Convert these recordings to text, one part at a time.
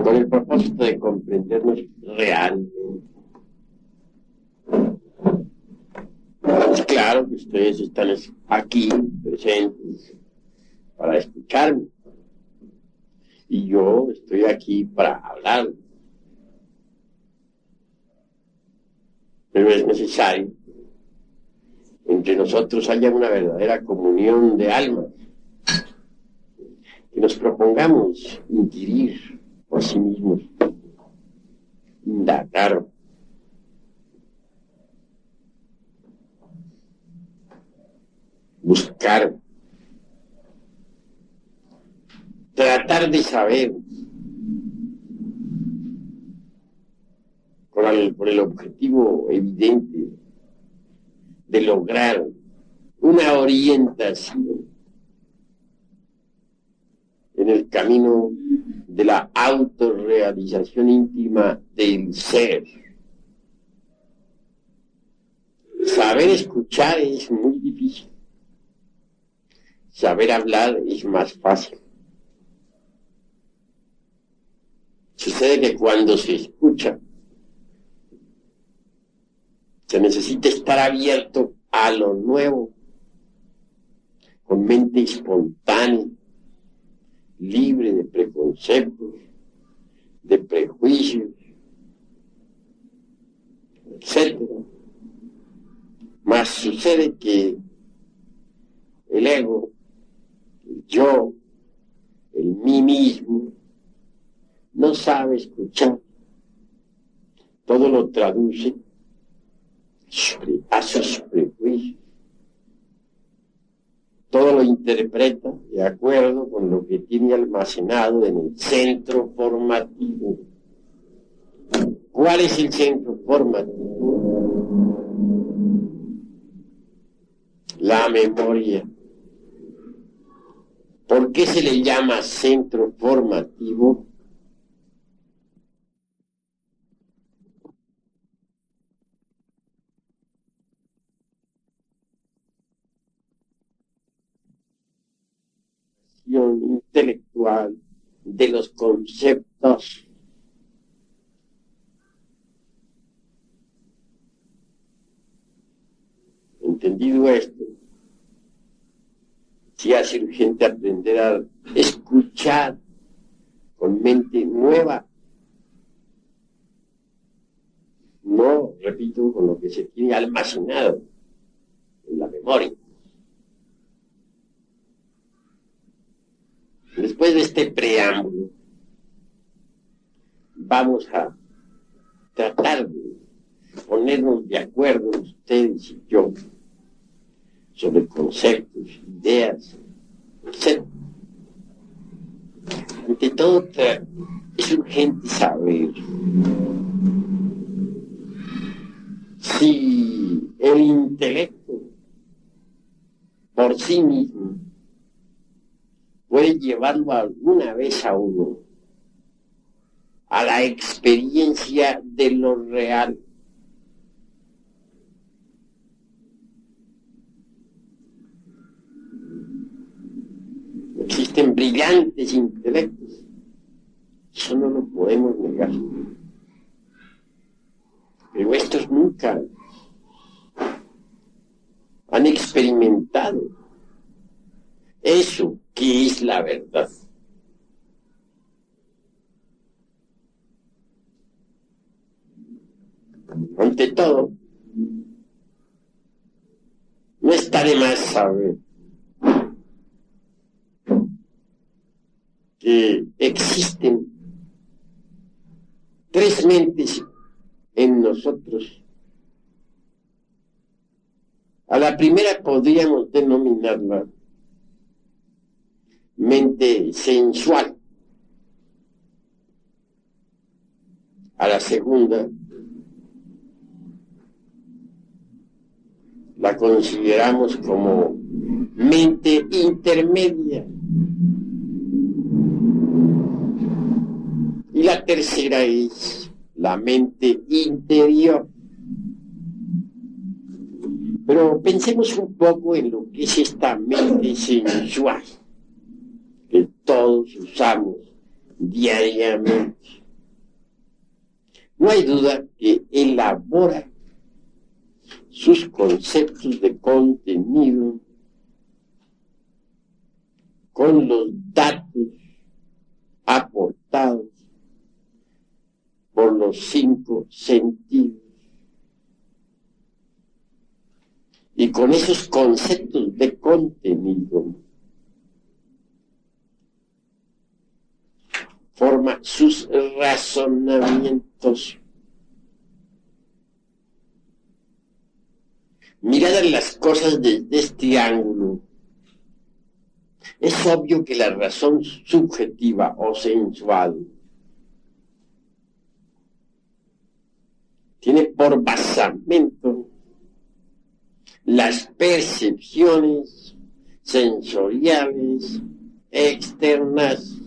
con el propósito de comprendernos realmente. Es claro que ustedes están aquí presentes para escucharme y yo estoy aquí para hablar, pero es necesario que entre nosotros haya una verdadera comunión de almas, que nos propongamos inquirir por sí mismos, indagar, buscar, tratar de saber por el objetivo evidente de lograr una orientación en el camino de la autorrealización íntima del ser. Saber escuchar es muy difícil. Saber hablar es más fácil. Sucede que cuando se escucha, se necesita estar abierto a lo nuevo, con mente espontánea, libre de preconceptos, de prejuicios, etc. Mas sucede que el ego, el yo, el mí mismo, no sabe escuchar. Todo lo traduce a sus prejuicios. Todo lo interpreta de acuerdo con lo que tiene almacenado en el centro formativo. ¿Cuál es el centro formativo? La memoria. ¿Por qué se le llama centro formativo? Intelectual de los conceptos. Entendido esto, se hace urgente aprender a escuchar con mente nueva. No, repito, con lo que se tiene almacenado en la memoria. Después de este preámbulo, vamos a tratar de ponernos de acuerdo ustedes y yo sobre conceptos, ideas, etc. Ante todo, es urgente saber si el intelecto por sí mismo puede llevarlo alguna vez a uno a la experiencia de lo real. Existen brillantes intelectos, eso no lo podemos negar. Pero estos nunca han experimentado eso que es la verdad. Ante todo, no está de más saber que existen tres mentes en nosotros. A la primera podríamos denominarla mente sensual. A la segunda la consideramos como mente intermedia. Y la tercera es la mente interior. Pero pensemos un poco en lo que es esta mente sensual que todos usamos diariamente. No hay duda que elabora sus conceptos de contenido con los datos aportados por los 5 sentidos. Y con esos conceptos de contenido forma sus razonamientos. Miradas las cosas desde este ángulo, es obvio que la razón subjetiva o sensual tiene por basamento las percepciones sensoriales externas.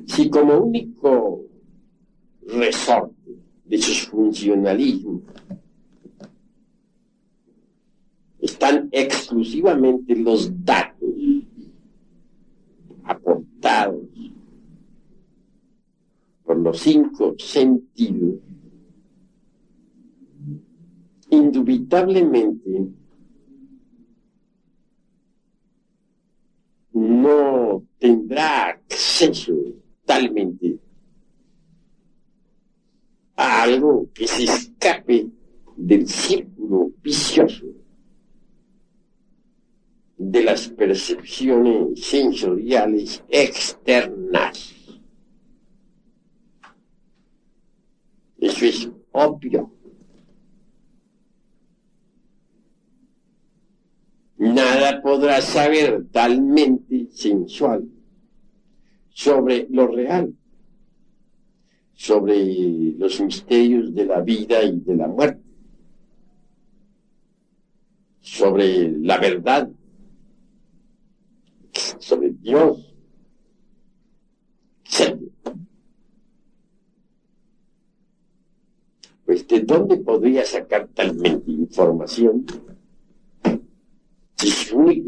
Si como único resorte de sus funcionalismos están exclusivamente los datos aportados por los 5 sentidos, indubitablemente no tendrá acceso totalmente a algo que se escape del círculo vicioso de las percepciones sensoriales externas. Eso es obvio. Nada podrá saber talmente sensual sobre lo real, sobre los misterios de la vida y de la muerte, sobre la verdad, sobre Dios, etc. Pues, ¿de dónde podría sacar talmente información si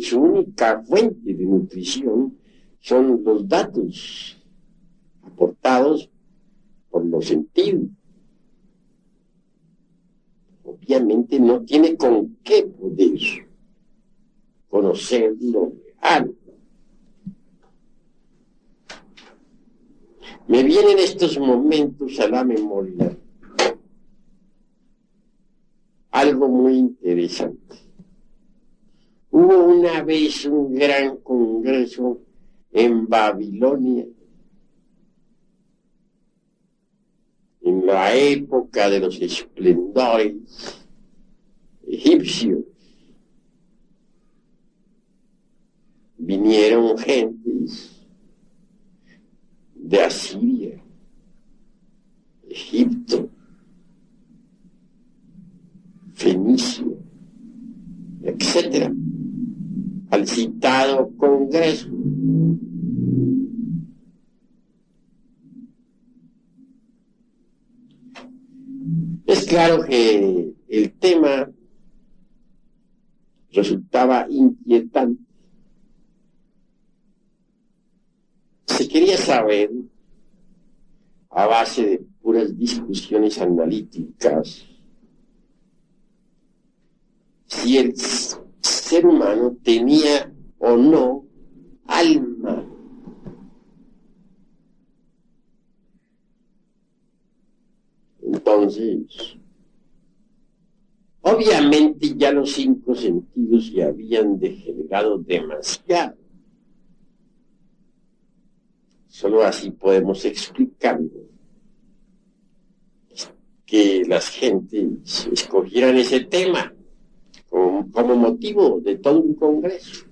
su única fuente de nutrición son los datos aportados por los sentidos? Obviamente no tiene con qué poder conocer lo real. Me viene en estos momentos a la memoria algo muy interesante. Hubo una vez un gran congreso en Babilonia, en la época de los esplendores egipcios. Vinieron gentes de Asiria, Egipto, Fenicia, etcétera, al citado congreso. Es claro que el tema resultaba inquietante. Se quería saber, a base de puras discusiones analíticas, si el ser humano tenía o no alma. Entonces, obviamente ya los 5 sentidos ya habían degenerado demasiado. Solo así podemos explicarlo, que las gentes escogieran ese tema como motivo de todo un congreso.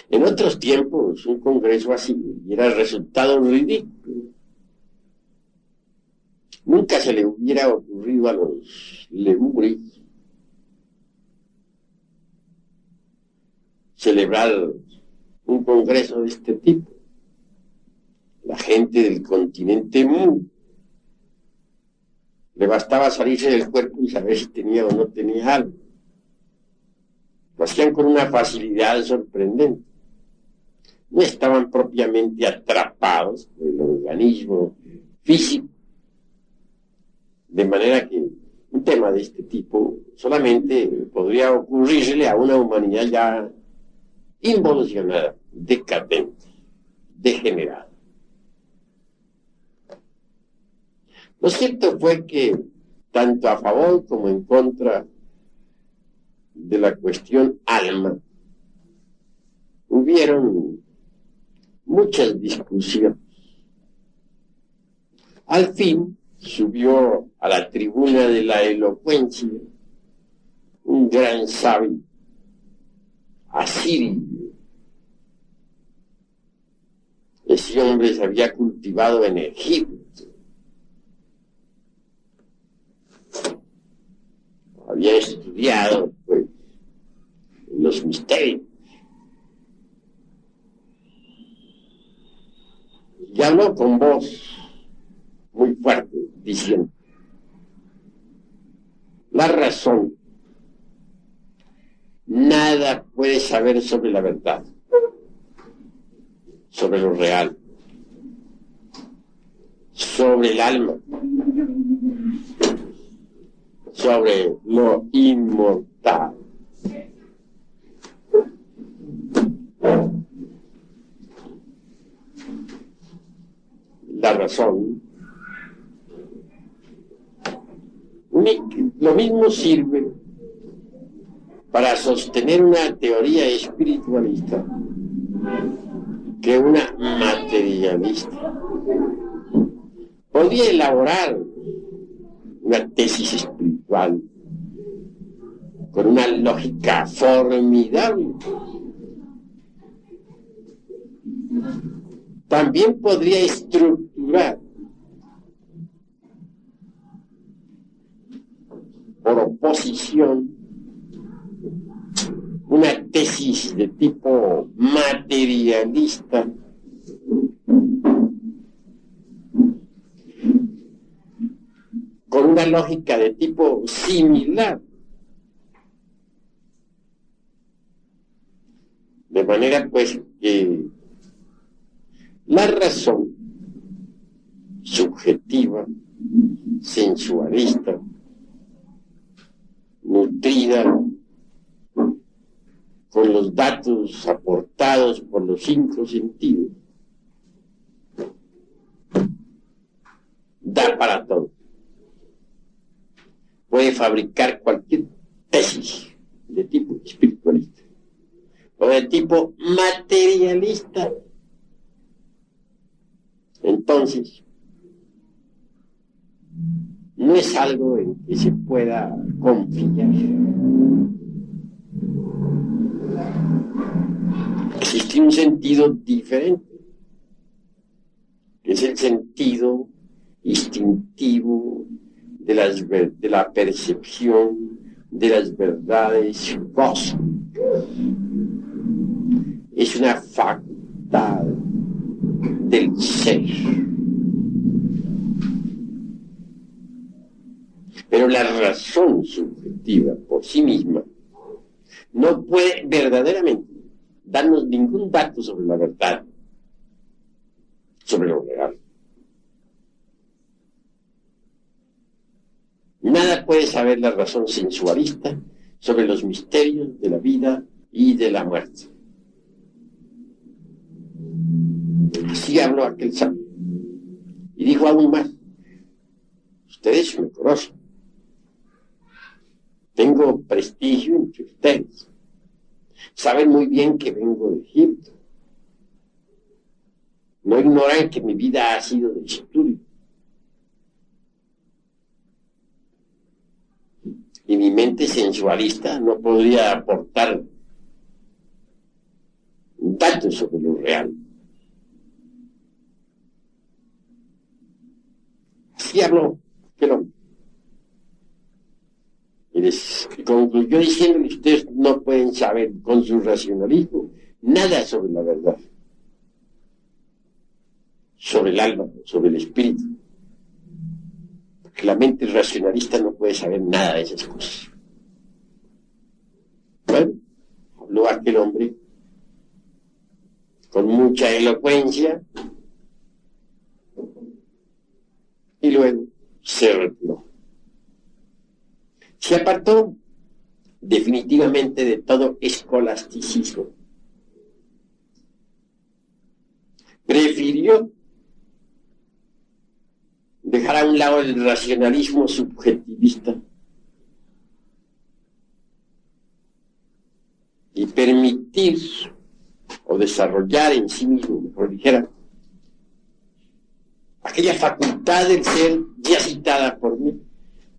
En otros tiempos, un congreso así hubiera resultado ridículo. Nunca se le hubiera ocurrido a los lemures celebrar un congreso de este tipo. La gente del continente Mu le bastaba salirse del cuerpo y saber si tenía o no tenía algo. Lo hacían con una facilidad sorprendente. No estaban propiamente atrapados por el organismo físico, de manera que un tema de este tipo solamente podría ocurrirle a una humanidad ya involucionada, decadente, degenerada. Lo cierto fue que, tanto a favor como en contra de la cuestión alma, hubieron muchas discusiones. Al fin subió a la tribuna de la elocuencia un gran sabio, asirio. Ese hombre se había cultivado en Egipto. Había estudiado, pues, los misterios. Y habló con voz muy fuerte, diciendo: la razón nada puede saber sobre la verdad, sobre lo real, sobre el alma, sobre lo inmortal. La razón, lo mismo sirve para sostener una teoría espiritualista que una materialista. Podría elaborar una tesis espiritual con una lógica formidable. También podría estructurar por oposición una tesis de tipo materialista con una lógica de tipo similar. De manera pues que la razón subjetiva, sensualista, nutrida con los datos aportados por los 5 sentidos, da para todo. Puede fabricar cualquier tesis de tipo espiritualista o de tipo materialista. Entonces, no es algo en que se pueda confiar. Existe un sentido diferente, que es el sentido instintivo de la percepción de las verdades cósmicas. Es una facultad del ser. Pero la razón subjetiva por sí misma no puede verdaderamente darnos ningún dato sobre la verdad, sobre lo real. Nada puede saber la razón sensualista sobre los misterios de la vida y de la muerte. Así habló aquel sabio. Y dijo aún más: ustedes me conocen. Tengo prestigio entre ustedes. Saben muy bien que vengo de Egipto. No ignoran que mi vida ha sido de estudio. Y mi mente sensualista no podría aportar datos sobre lo real. Así habló aquel hombre. Y les concluyó diciendo que ustedes no pueden saber con su racionalismo nada sobre la verdad, sobre el alma, sobre el espíritu. Porque la mente racionalista no puede saber nada de esas cosas. Bueno, habló aquel hombre con mucha elocuencia y luego se retiró. Se apartó definitivamente de todo escolasticismo. Prefirió dejar a un lado el racionalismo subjetivista y permitir o desarrollar en sí mismo, mejor dijera, aquella facultad del ser ya citada por mí,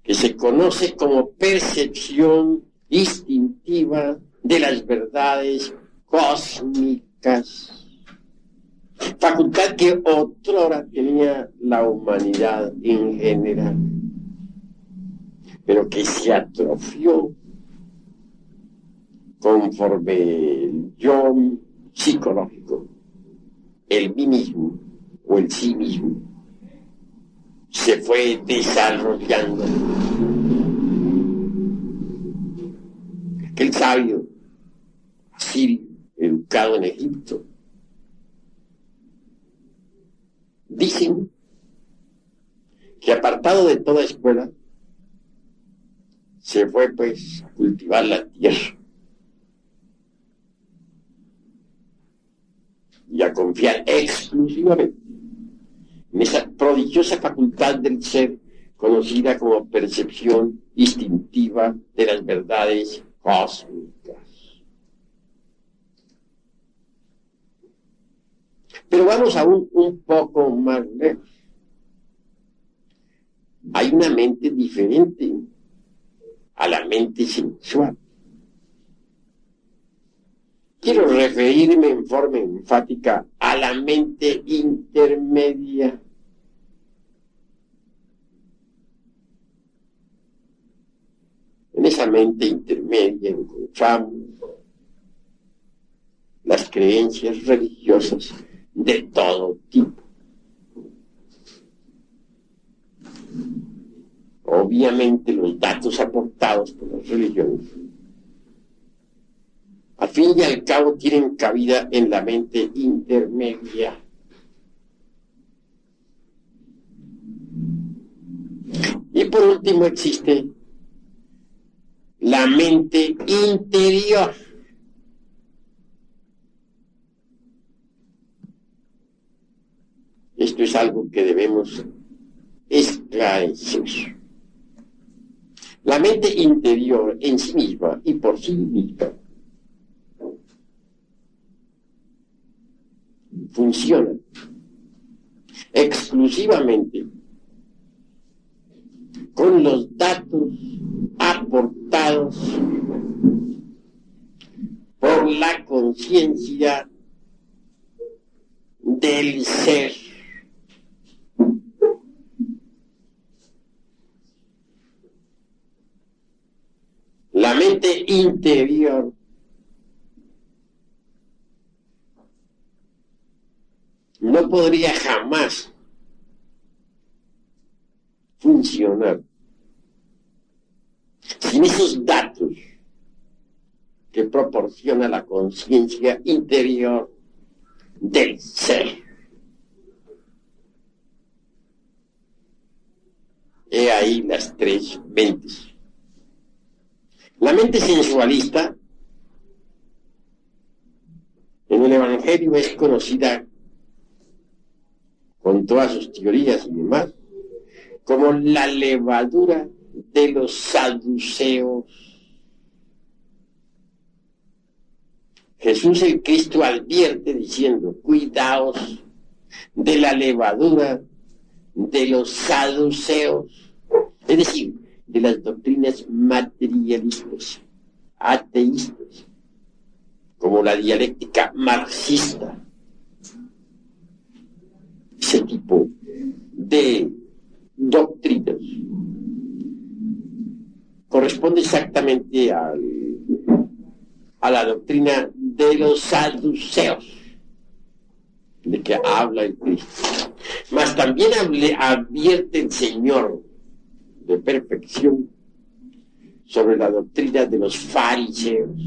que se conoce como percepción instintiva de las verdades cósmicas, facultad que otrora tenía la humanidad en general, pero que se atrofió conforme el yo psicológico, el mí mismo o el sí mismo, se fue desarrollando. Aquel sabio asirio, educado en Egipto, dicen que apartado de toda escuela, se fue pues a cultivar la tierra y a confiar exclusivamente en esa prodigiosa facultad del ser conocida como percepción instintiva de las verdades cósmicas. Pero vamos aún un poco más lejos. Hay una mente diferente a la mente sensual. Quiero referirme en forma enfática a la mente intermedia. En esa mente intermedia encontramos las creencias religiosas de todo tipo. Obviamente los datos aportados por las religiones, al fin y al cabo, tienen cabida en la mente intermedia. Y por último existe la mente interior. Esto es algo que debemos esclarecer. La mente interior en sí misma y por sí misma funciona exclusivamente con los datos aportados por la conciencia del ser. La mente interior no podría jamás funcionar sin esos datos que proporciona la conciencia interior del ser. He ahí las tres mentes. La mente sensualista en el Evangelio es conocida con todas sus teorías y demás como la levadura de los saduceos. Jesús el Cristo advierte diciendo: cuidaos de la levadura de los saduceos, es decir, de las doctrinas materialistas, ateístas, como la dialéctica marxista. Ese tipo de doctrinas corresponde exactamente a la doctrina de los saduceos, de que habla el Cristo. Mas también advierte el Señor de perfección sobre la doctrina de los fariseos.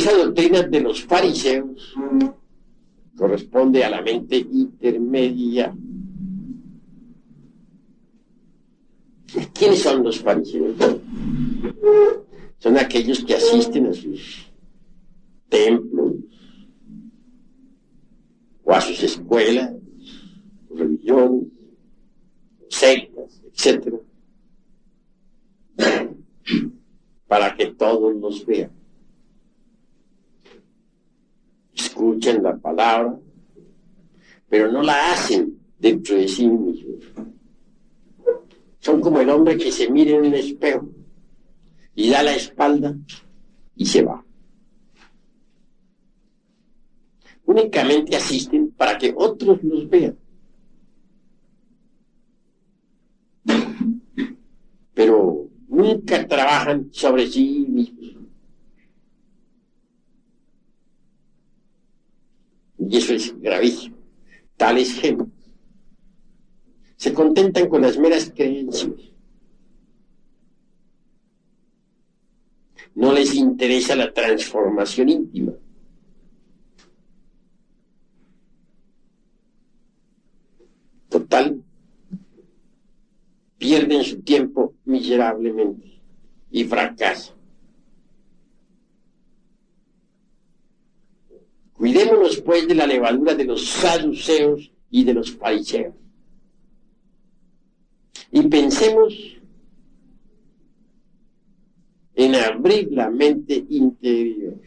Esa doctrina de los fariseos corresponde a la mente intermedia. ¿Quiénes son los fariseos? Son aquellos que asisten a sus templos o a sus escuelas, religiones, sectas, etc., para que todos los vean. Escuchan la palabra, pero no la hacen dentro de sí mismos. Son como el hombre que se mira en un espejo y da la espalda y se va. Únicamente asisten para que otros los vean. Pero nunca trabajan sobre sí mismos. Y eso es gravísimo. Tales gentes se contentan con las meras creencias. No les interesa la transformación íntima. Total, pierden su tiempo miserablemente y fracasan. Cuidémonos pues de la levadura de los saduceos y de los fariseos. Y pensemos en abrir la mente interior.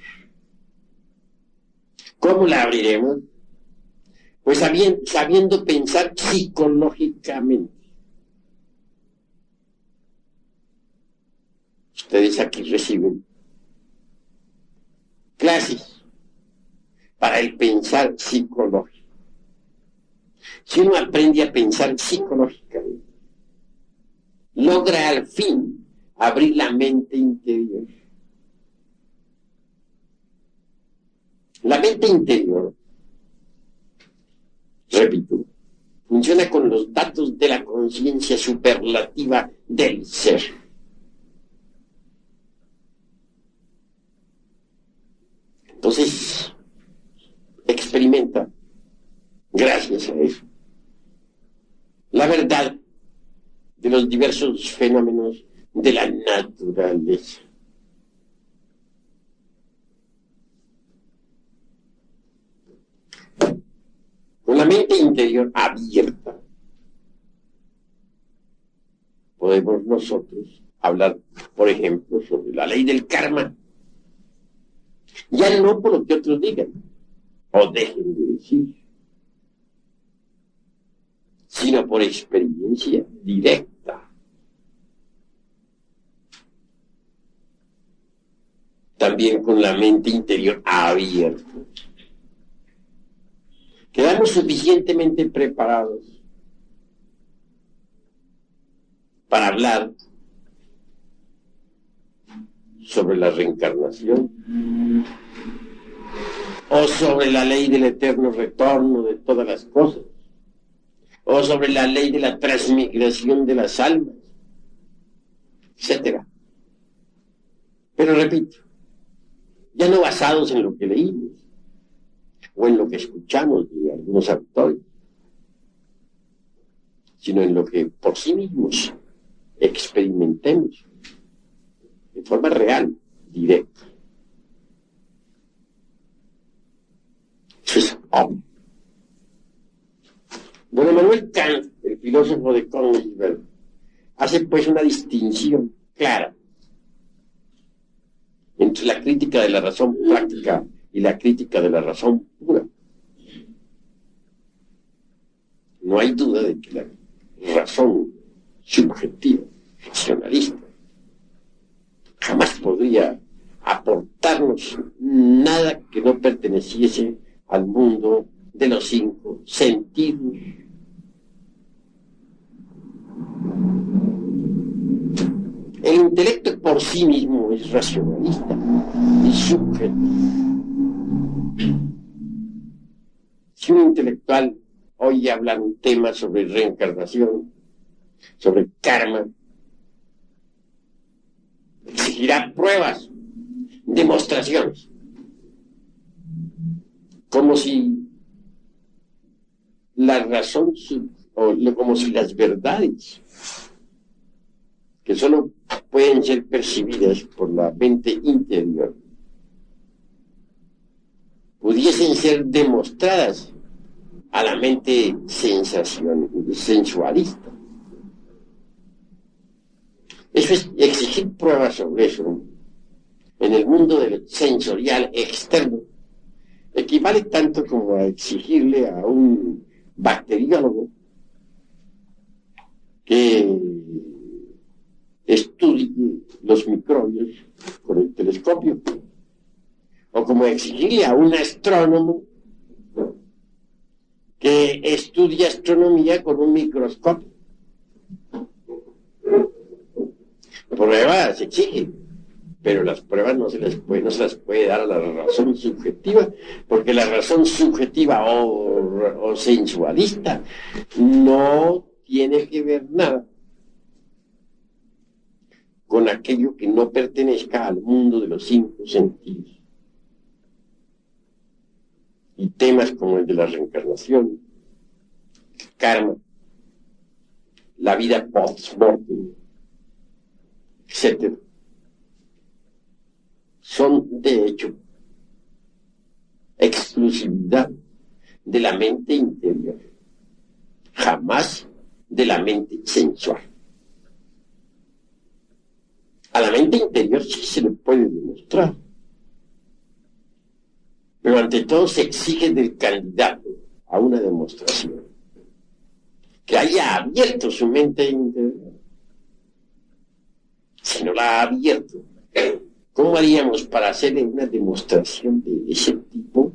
¿Cómo la abriremos? Pues sabiendo pensar psicológicamente. Ustedes aquí reciben clases para el pensar psicológico. Si uno aprende a pensar psicológicamente, logra al fin abrir la mente interior. La mente interior, repito, funciona con los datos de la conciencia superlativa del ser. Entonces, experimenta, gracias a eso, la verdad de los diversos fenómenos de la naturaleza. Con la mente interior abierta, podemos nosotros hablar, por ejemplo, sobre la ley del karma. Ya no por lo que otros digan o dejen de decir, sino por experiencia directa. También con la mente interior abierta. Quedamos suficientemente preparados para hablar sobre la reencarnación o sobre la ley del eterno retorno de todas las cosas o sobre la ley de la transmigración de las almas, etc. Pero repito, ya no basados en lo que leímos o en lo que escuchamos de algunos autores, sino en lo que por sí mismos experimentemos de forma real, directa. Eso es obvio. Don Immanuel Kant, el filósofo de Königsberg, hace pues una distinción clara entre la crítica de la razón práctica y la crítica de la razón pura. No hay duda de que la razón subjetiva, racionalista, jamás podría aportarnos nada que no perteneciese al mundo de los 5 sentidos. El intelecto por sí mismo es racionalista y subjetivo. Si un intelectual oye hablar un tema sobre reencarnación, sobre karma, exigirá pruebas, demostraciones. como si la razón, como si las verdades, que solo pueden ser percibidas por la mente interior, pudiesen ser demostradas a la mente sensualista. Eso es exigir pruebas sobre eso en el mundo del sensorial externo. Equivale tanto como a exigirle a un bacteriólogo que estudie los microbios con el telescopio, o como exigirle a un astrónomo que estudie astronomía con un microscopio. Pruebas se exigen, pero las pruebas no se las puede dar a la razón subjetiva, porque la razón subjetiva o sensualista no tiene que ver nada con aquello que no pertenezca al mundo de los 5 sentidos. Y temas como el de la reencarnación, el karma, la vida post-mortem, etc., son de hecho exclusividad de la mente interior, jamás de la mente sensual. A la mente interior sí se le puede demostrar, pero ante todo se exige del candidato a una demostración que haya abierto su mente interior. Si no la ha abierto, ¿cómo haríamos para hacerle una demostración de ese tipo?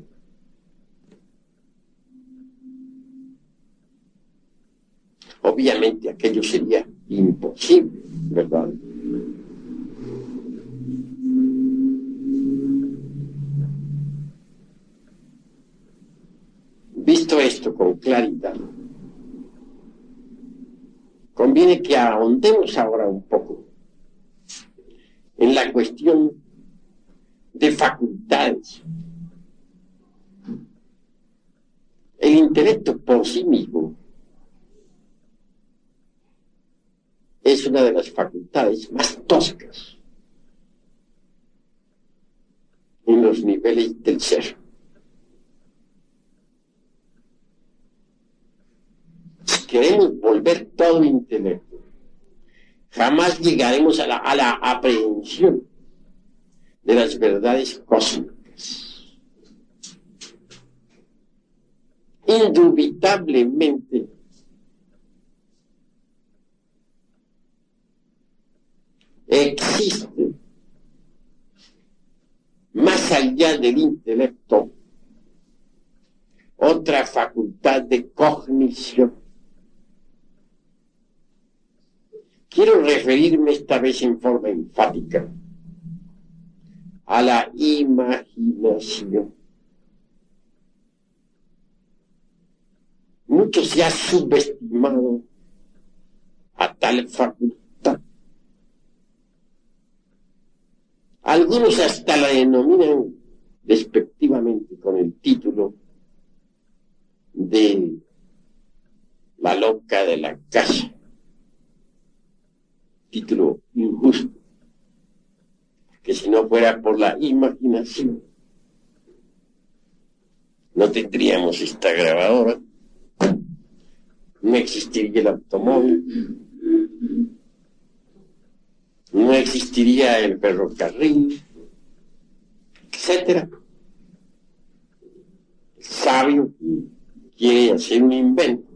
Obviamente aquello sería imposible, ¿verdad? Visto esto con claridad, conviene que ahondemos ahora un poco en la cuestión de facultades. El intelecto por sí mismo es una de las facultades más toscas en los niveles del ser. Si queremos volver todo intelecto, jamás llegaremos a la aprehensión de las verdades cósmicas. Indubitablemente, existe, más allá del intelecto, otra facultad de cognición. Quiero referirme esta vez en forma enfática a la imaginación. Mucho se ha subestimado a tal facultad. Algunos hasta la denominan despectivamente con el título de la loca de la casa. Título injusto, que si no fuera por la imaginación, no tendríamos esta grabadora, no existiría el automóvil, no existiría el ferrocarril, etc. El sabio que quiere hacer un invento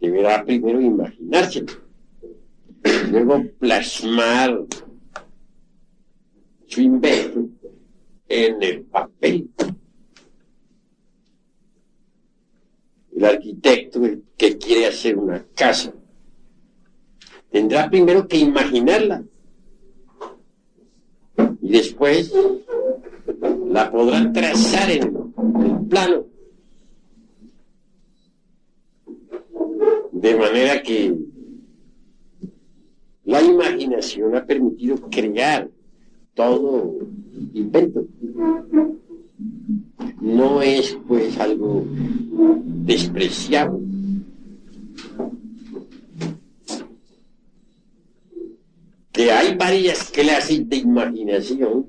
deberá primero imaginárselo, luego plasmar su invento en el papel. El arquitecto que quiere hacer una casa tendrá primero que imaginarla y después la podrá trazar en el plano, de manera que la imaginación ha permitido crear todo invento. no es pues algo despreciable. Que hay varias clases de imaginación,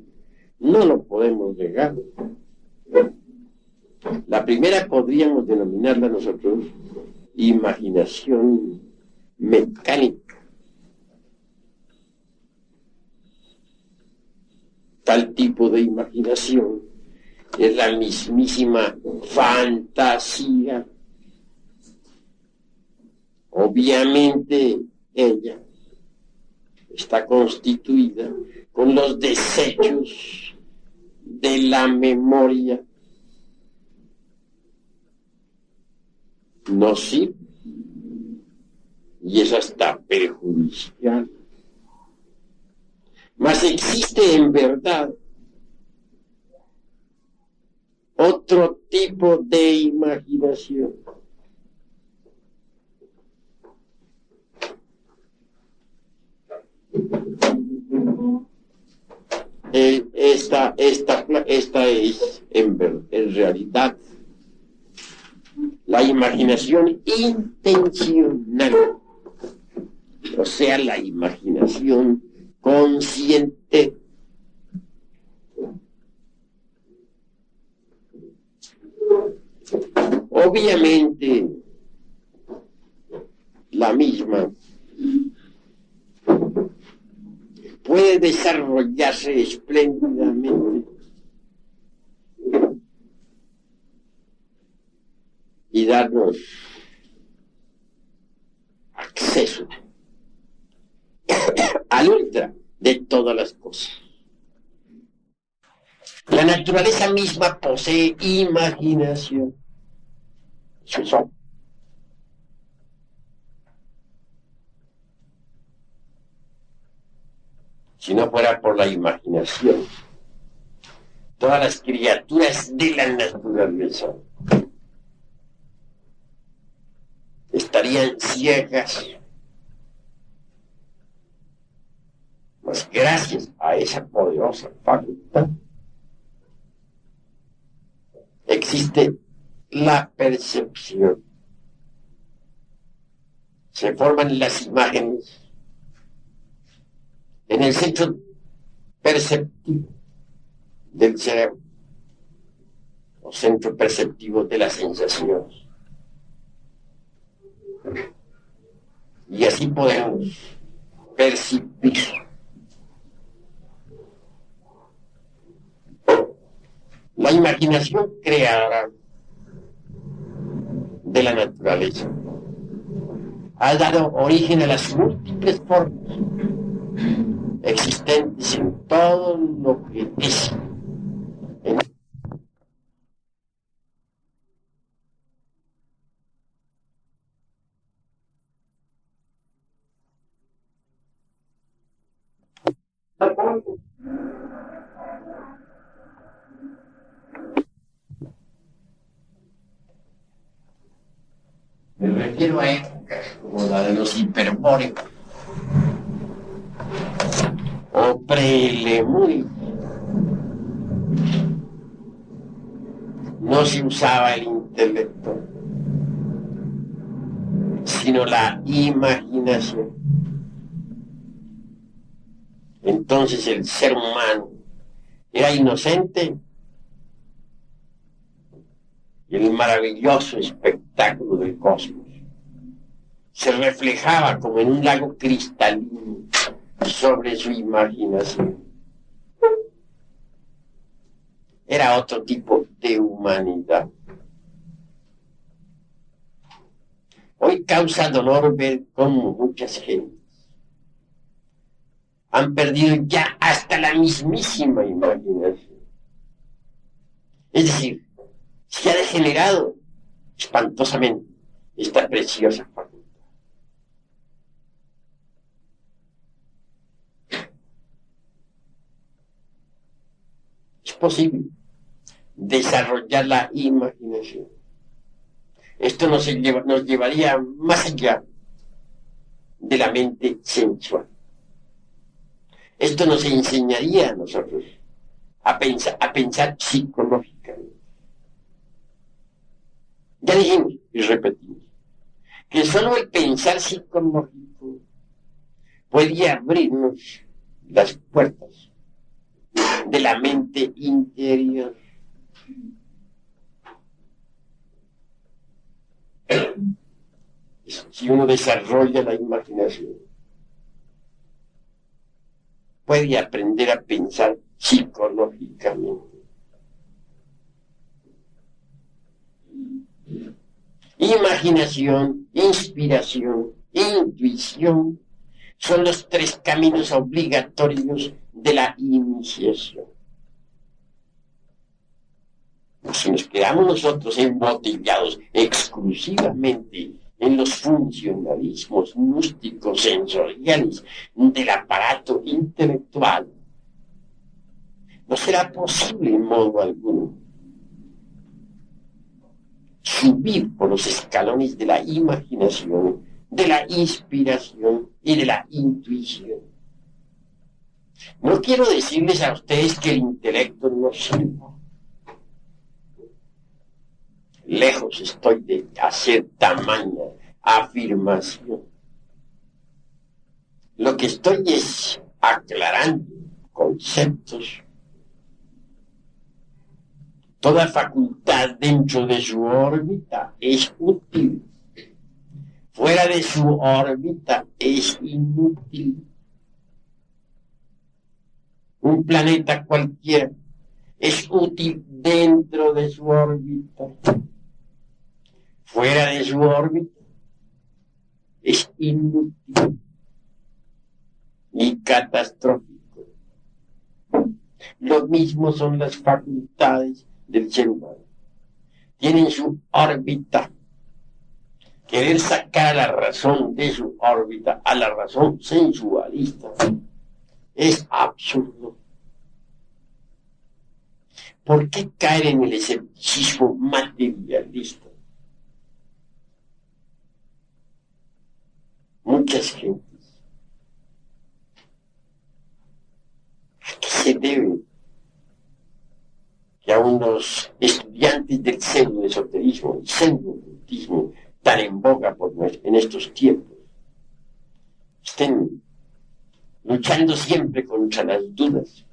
no lo podemos negar. La primera podríamos denominarla nosotros imaginación mecánica. Tal tipo de imaginación es la mismísima fantasía. Obviamente ella está constituida con los desechos de la memoria. No sirve. Y es hasta perjudicial. Mas existe en verdad otro tipo de imaginación. Esta es en realidad la imaginación intencional, o sea, la imaginación consciente. Obviamente, la misma puede desarrollarse espléndidamente y darnos acceso al ultra de todas las cosas. La naturaleza misma posee imaginación. Eso. Si no fuera por la imaginación, todas las criaturas de la naturaleza estarían ciegas. Pues gracias a esa poderosa facultad existe la percepción. Se forman las imágenes en el centro perceptivo del cerebro, o centro perceptivo de las sensaciones. Y así podemos percibir la imaginación creadora de la naturaleza. Ha dado origen a las múltiples formas existentes en todo lo que es. Me refiero a épocas como la de los hiperbóricos o prelemúricos. No se usaba el intelecto, sino la imaginación. Entonces el ser humano era inocente y el maravilloso espectáculo del cosmos se reflejaba como en un lago cristalino sobre su imaginación. Era otro tipo de humanidad. Hoy causa dolor ver cómo muchas gentes han perdido ya hasta la mismísima imaginación. Es decir, se ha degenerado espantosamente esta preciosa facultad. Es posible desarrollar la imaginación. Esto nos llevaría más allá de la mente sensual. Esto nos enseñaría a nosotros a pensar psicológicamente. Ya dijimos y repetimos que solo el pensar psicológico puede abrirnos las puertas de la mente interior. Si uno desarrolla la imaginación, puede aprender a pensar psicológicamente. Imaginación, inspiración, intuición son los tres caminos obligatorios de la iniciación. Si nos quedamos nosotros embotellados exclusivamente en los funcionalismos místicos sensoriales del aparato intelectual, no será posible en modo alguno subir por los escalones de la imaginación, de la inspiración y de la intuición. No quiero decirles a ustedes que el intelecto no sirva. Lejos estoy de hacer tamaña afirmación. Lo que estoy es aclarando conceptos. Toda facultad dentro de su órbita es útil. Fuera de su órbita es inútil. Un planeta cualquiera es útil dentro de su órbita. Fuera de su órbita es inútil y catastrófico. Lo mismo son las facultades del ser humano. Tienen su órbita. Querer sacar a la razón de su órbita, a la razón sensualista, es absurdo. ¿Por qué caer en el escepticismo materialista? Muchas gentes. ¿A qué se debe que a unos estudiantes del pseudo-esoterismo y pseudo-ocultismo tan en boga en estos tiempos estén luchando siempre contra las dudas?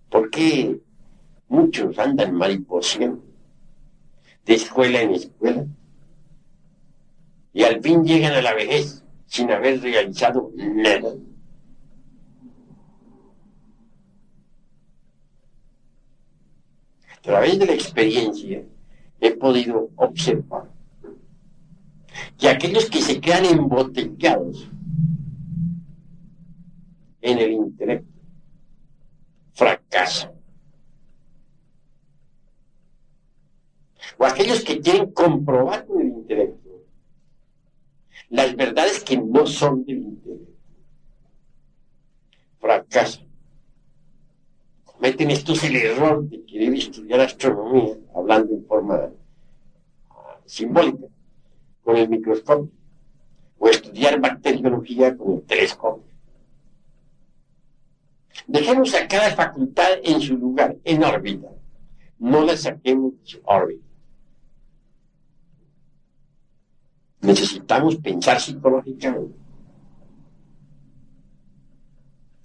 ¿Por qué muchos andan mariposeando de escuela en escuela y al fin llegan a la vejez sin haber realizado nada? A través de la experiencia he podido observar que aquellos que se quedan embotellados en el intelecto fracasan. O aquellos que quieren comprobar con el intelecto las verdades que no son del intelecto, fracasan. Cometen estos el error de querer estudiar astronomía, hablando en forma simbólica, con el microscopio, o estudiar bacteriología con el telescopio. Dejemos a cada facultad en su lugar, en órbita. No la saquemos de su órbita. Necesitamos pensar psicológicamente.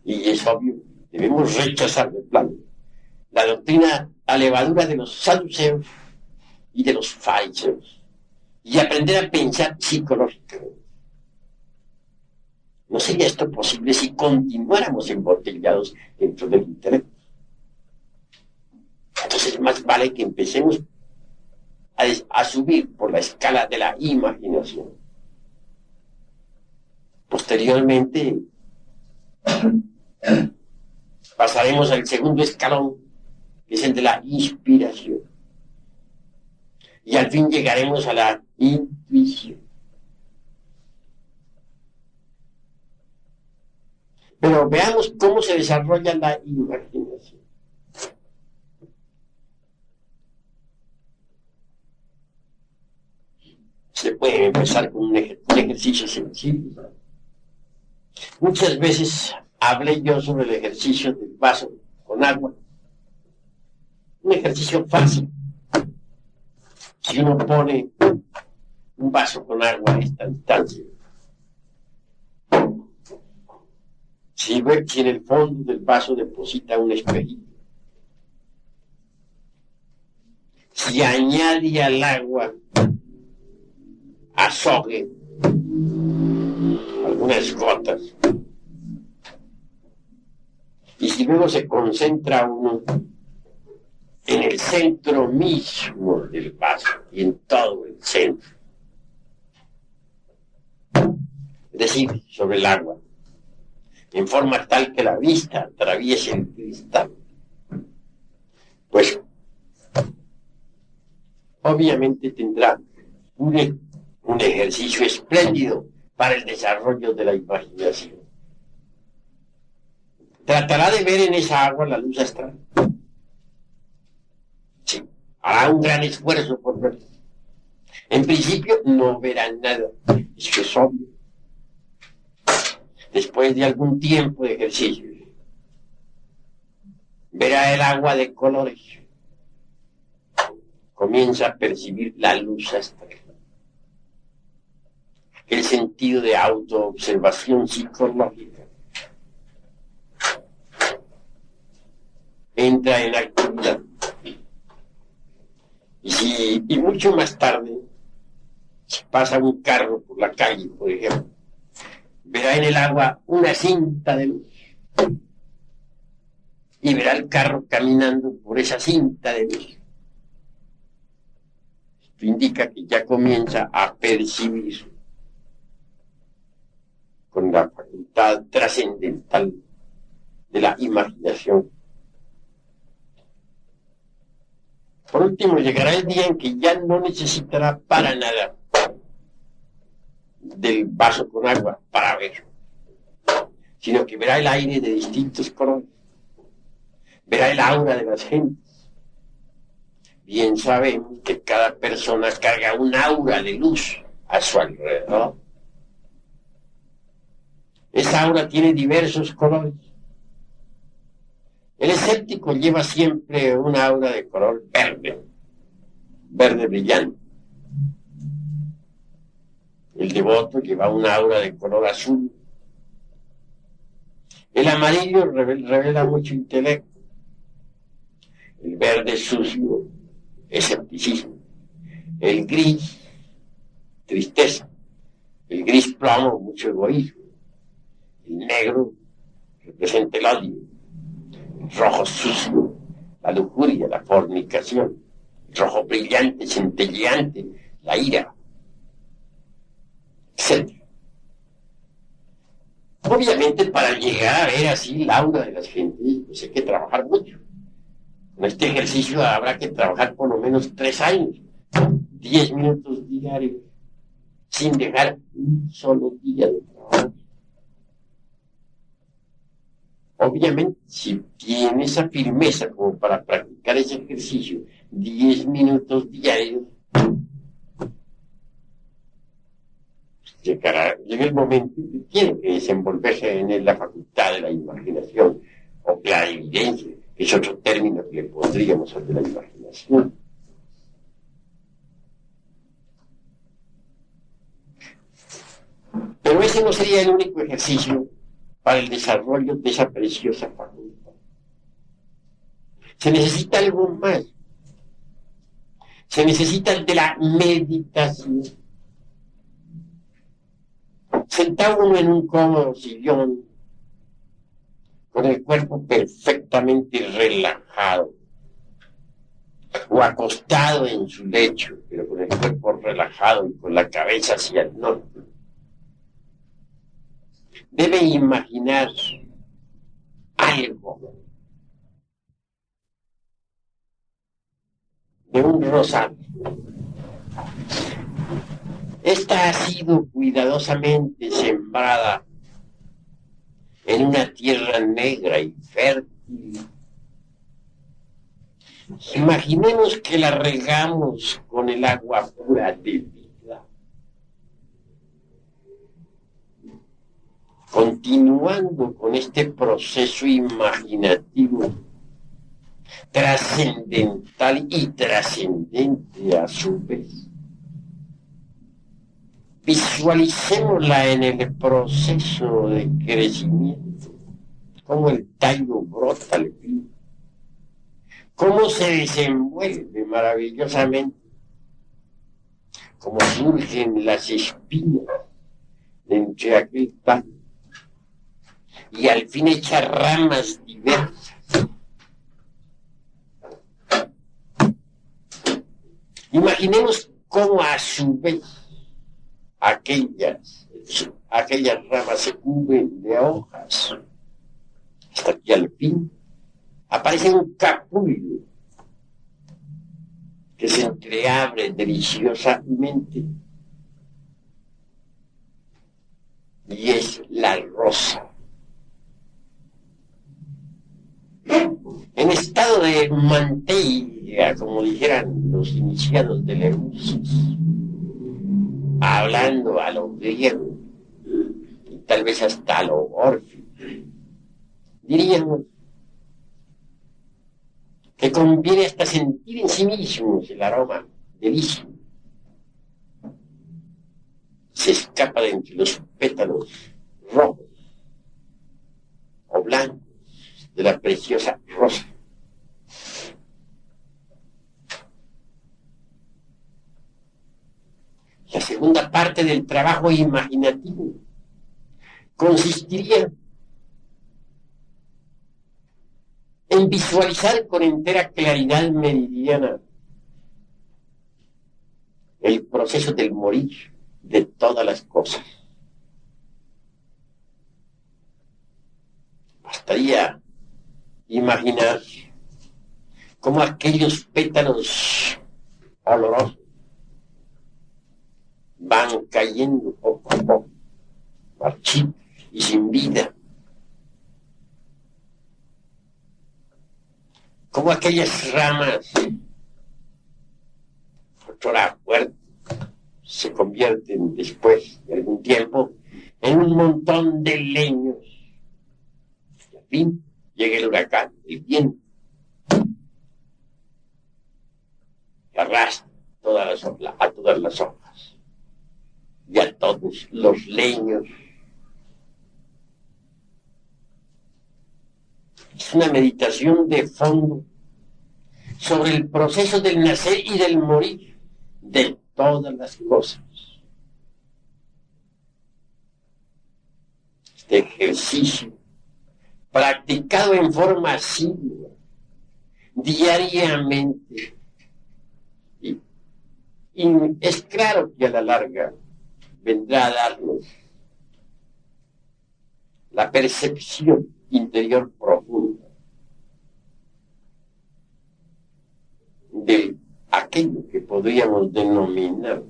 Y es obvio, debemos rechazar de plano la doctrina a levadura de los saduceos y de los fariseos y aprender a pensar psicológicamente. ¿No sería esto posible si continuáramos embotellados dentro del intelecto? Entonces más vale que empecemos a subir por la escala de la imaginación. Posteriormente pasaremos al segundo escalón, que es el de la inspiración. Y al fin llegaremos a la intuición. Pero veamos cómo se desarrolla la imaginación. Se puede empezar con un ejercicio sencillo. Muchas veces hablé yo sobre el ejercicio del vaso con agua. Un ejercicio fácil. Si uno pone un vaso con agua a esta distancia, si en el fondo del vaso deposita un espejito, si añade al agua azogue algunas gotas, y si luego se concentra uno en el centro mismo del vaso y en todo el centro, es decir, sobre el agua, en forma tal que la vista atraviese el cristal, pues obviamente tendrá un ejercicio espléndido para el desarrollo de la imaginación. Tratará de ver en esa agua la luz astral. Sí, hará un gran esfuerzo por verla. En principio no verá nada, es que es obvio. Después de algún tiempo de ejercicio, verá el agua de colores. Comienza a percibir la luz astral. El sentido de autoobservación psicológica entra en actividad. Y mucho más tarde, si pasa un carro por la calle, por ejemplo, verá en el agua una cinta de luz y verá el carro caminando por esa cinta de luz. Esto indica que ya comienza a percibir con la facultad trascendental de la imaginación. Por último, llegará el día en que ya no necesitará para nada del vaso con agua para ver, sino que verá el aire de distintos colores, verá el aura de las gentes. Bien sabemos que cada persona carga un aura de luz a su alrededor. Esa aura tiene diversos colores. El escéptico lleva siempre una aura de color verde, verde brillante. El devoto lleva una aura de color azul. El amarillo revela mucho intelecto. El verde sucio, escepticismo. El gris, tristeza. El gris plomo, mucho egoísmo. El negro representa el odio. El rojo sucio, la lujuria, la fornicación. El rojo brillante, centelleante, la ira, etc. Obviamente, para llegar a ver así la aura de las gentes, pues hay que trabajar mucho. En este ejercicio habrá que trabajar por lo menos 3 años, 10 minutos diarios, sin dejar un solo día de trabajo. Obviamente, si tiene esa firmeza como para practicar ese ejercicio 10 minutos diarios, llega el momento en que tiene que desenvolverse en él la facultad de la imaginación o clarividencia, que es otro término que le pondríamos al de la imaginación. Pero ese no sería el único ejercicio para el desarrollo de esa preciosa facultad. Se necesita algo más. Se necesita el de la meditación. Sentado uno en un cómodo sillón, con el cuerpo perfectamente relajado, o acostado en su lecho, pero con el cuerpo relajado y con la cabeza hacia el norte, debe imaginar algo de un rosario. Esta ha sido cuidadosamente sembrada en una tierra negra y fértil. Imaginemos que la regamos con el agua pura de vida. Con continuando con este proceso imaginativo trascendental y trascendente a su vez, visualicémosla en el proceso de crecimiento, cómo el tallo brota al fin, cómo se desenvuelve maravillosamente, cómo surgen las espinas de entre aquel tallo y al fin echa ramas diversas. Imaginemos cómo a su vez aquellas ramas se cubren de hojas hasta que al fin aparece un capullo que se entreabre deliciosamente y es la rosa. En estado de manteiga, como dijeran los iniciados de Eleusis, hablando a lo griego y tal vez hasta a lo órfico, diríamos que conviene hasta sentir en sí mismos el aroma delicioso. Se escapa de entre los pétalos rojos o blancos de la preciosa rosa. La segunda parte del trabajo imaginativo consistiría en visualizar con entera claridad meridiana el proceso del morir de todas las cosas. Bastaría imaginar cómo aquellos pétalos olorosos van cayendo poco a poco, marchitos y sin vida. Como aquellas ramas, otrora fuertes, se convierten después de algún tiempo en un montón de leños. Y al fin llega el huracán, el viento, que arrastra a todas las hojas y a todos los leños. Es una meditación de fondo sobre el proceso del nacer y del morir de todas las cosas. Este ejercicio, practicado en forma asidua, diariamente, y es claro que a la larga vendrá a darnos la percepción interior profunda de aquello que podríamos denominar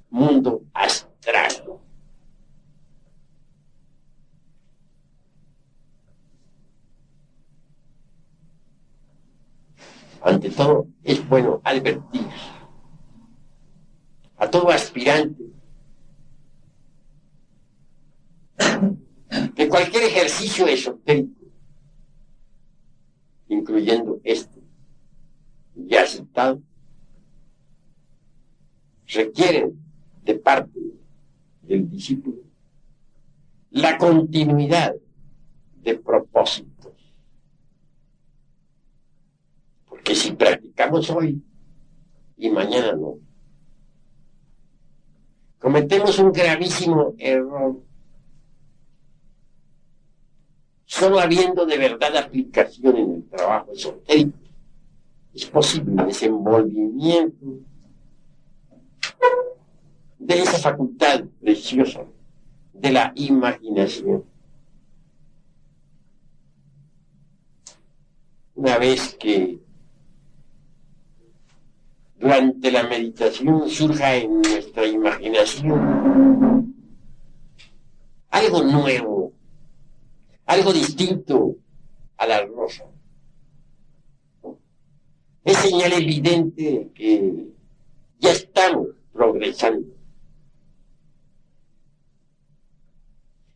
mundo astral. Ante todo, es bueno advertir a todo aspirante que cualquier ejercicio esotérico, incluyendo este ya citado, requieren de parte del discípulo la continuidad de propósitos. Porque si practicamos hoy y mañana no, cometemos un gravísimo error, solo habiendo de verdad aplicación en el trabajo esotérico es posible el desenvolvimiento de esa facultad preciosa de la imaginación. Una vez que durante la meditación surja en nuestra imaginación algo nuevo, algo distinto a la rosa, es señal evidente de que ya estamos progresando.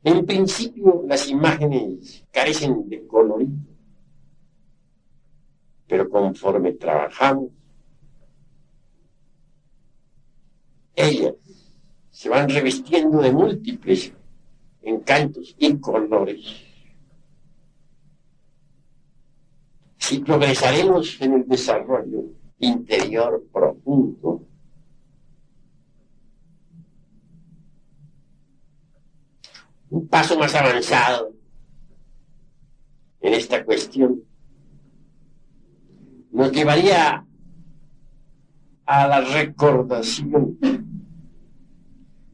En principio, las imágenes carecen de colorido, pero conforme trabajamos, ellas se van revestiendo de múltiples encantos y colores. Si progresaremos en el desarrollo interior profundo, un paso más avanzado en esta cuestión nos llevaría a la recordación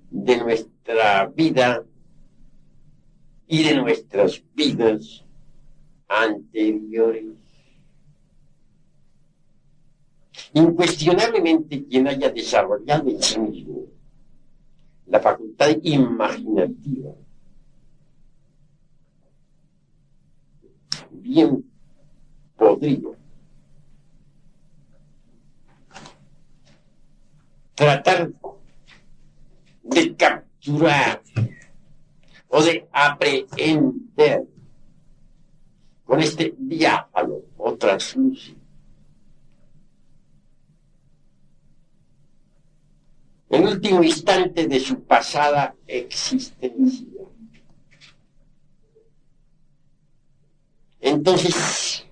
de nuestra vida y de nuestras vidas anteriores. Incuestionablemente, quien haya desarrollado en sí mismo la facultad imaginativa, bien podría tratar de capturar o de aprehender con este diáfano o translúcido el último instante de su pasada existencia. Entonces,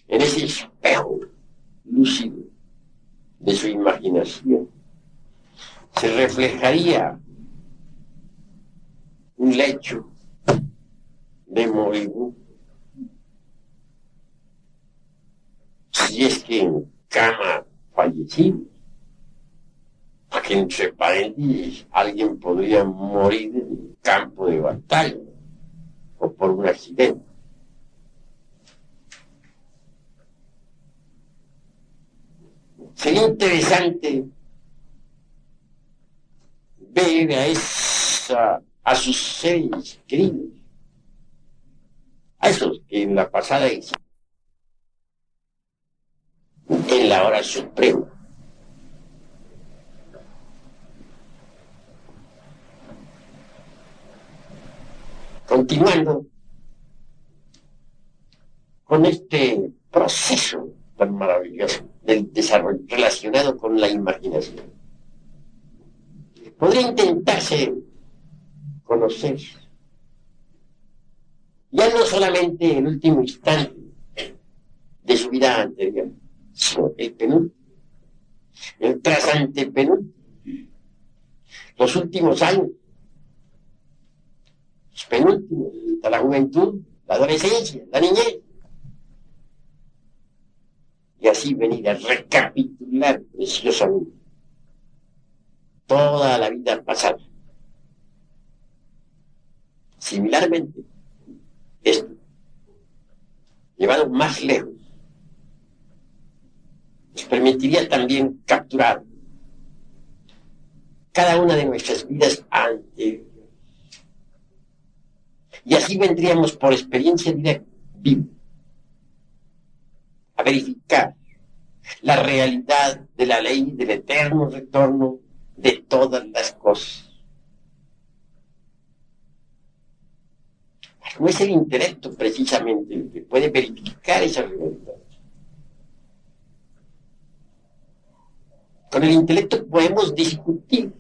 en ese espejo lúcido de su imaginación, se reflejaría un lecho de moribundo, si es que en cama fallecido, porque entre paréntesis alguien podría morir en el campo de batalla o por un accidente. Sería interesante ver a sus seres queridos, a esos que en la pasada existencia, en la hora suprema, continuando con este proceso tan maravilloso del desarrollo relacionado con la imaginación. Podría intentarse conocer ya no solamente el último instante de su vida anterior, sino el penúltimo, el trasantepenúltimo, los últimos años, los penúltimos, hasta la juventud, la adolescencia, la niñez. Y así venir a recapitular preciosamente toda la vida pasada. Similarmente, esto, llevado más lejos, nos permitiría también capturar cada una de nuestras vidas anteriores. Y así vendríamos por experiencia directa, viva, a verificar la realidad de la ley del eterno retorno de todas las cosas. No es el intelecto precisamente el que puede verificar esa realidad. Con el intelecto podemos discutir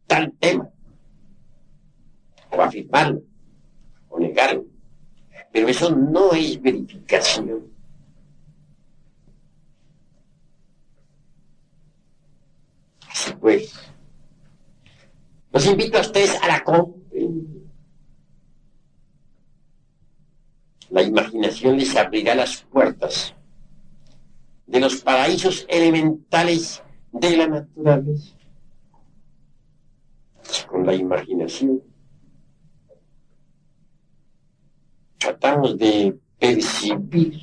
tal tema, o afirmarlo, o negarlo, pero eso no es verificación. Así pues, los invito a ustedes a la comprensión. La imaginación les abrirá las puertas de los paraísos elementales de la naturaleza. Con la imaginación tratamos de percibir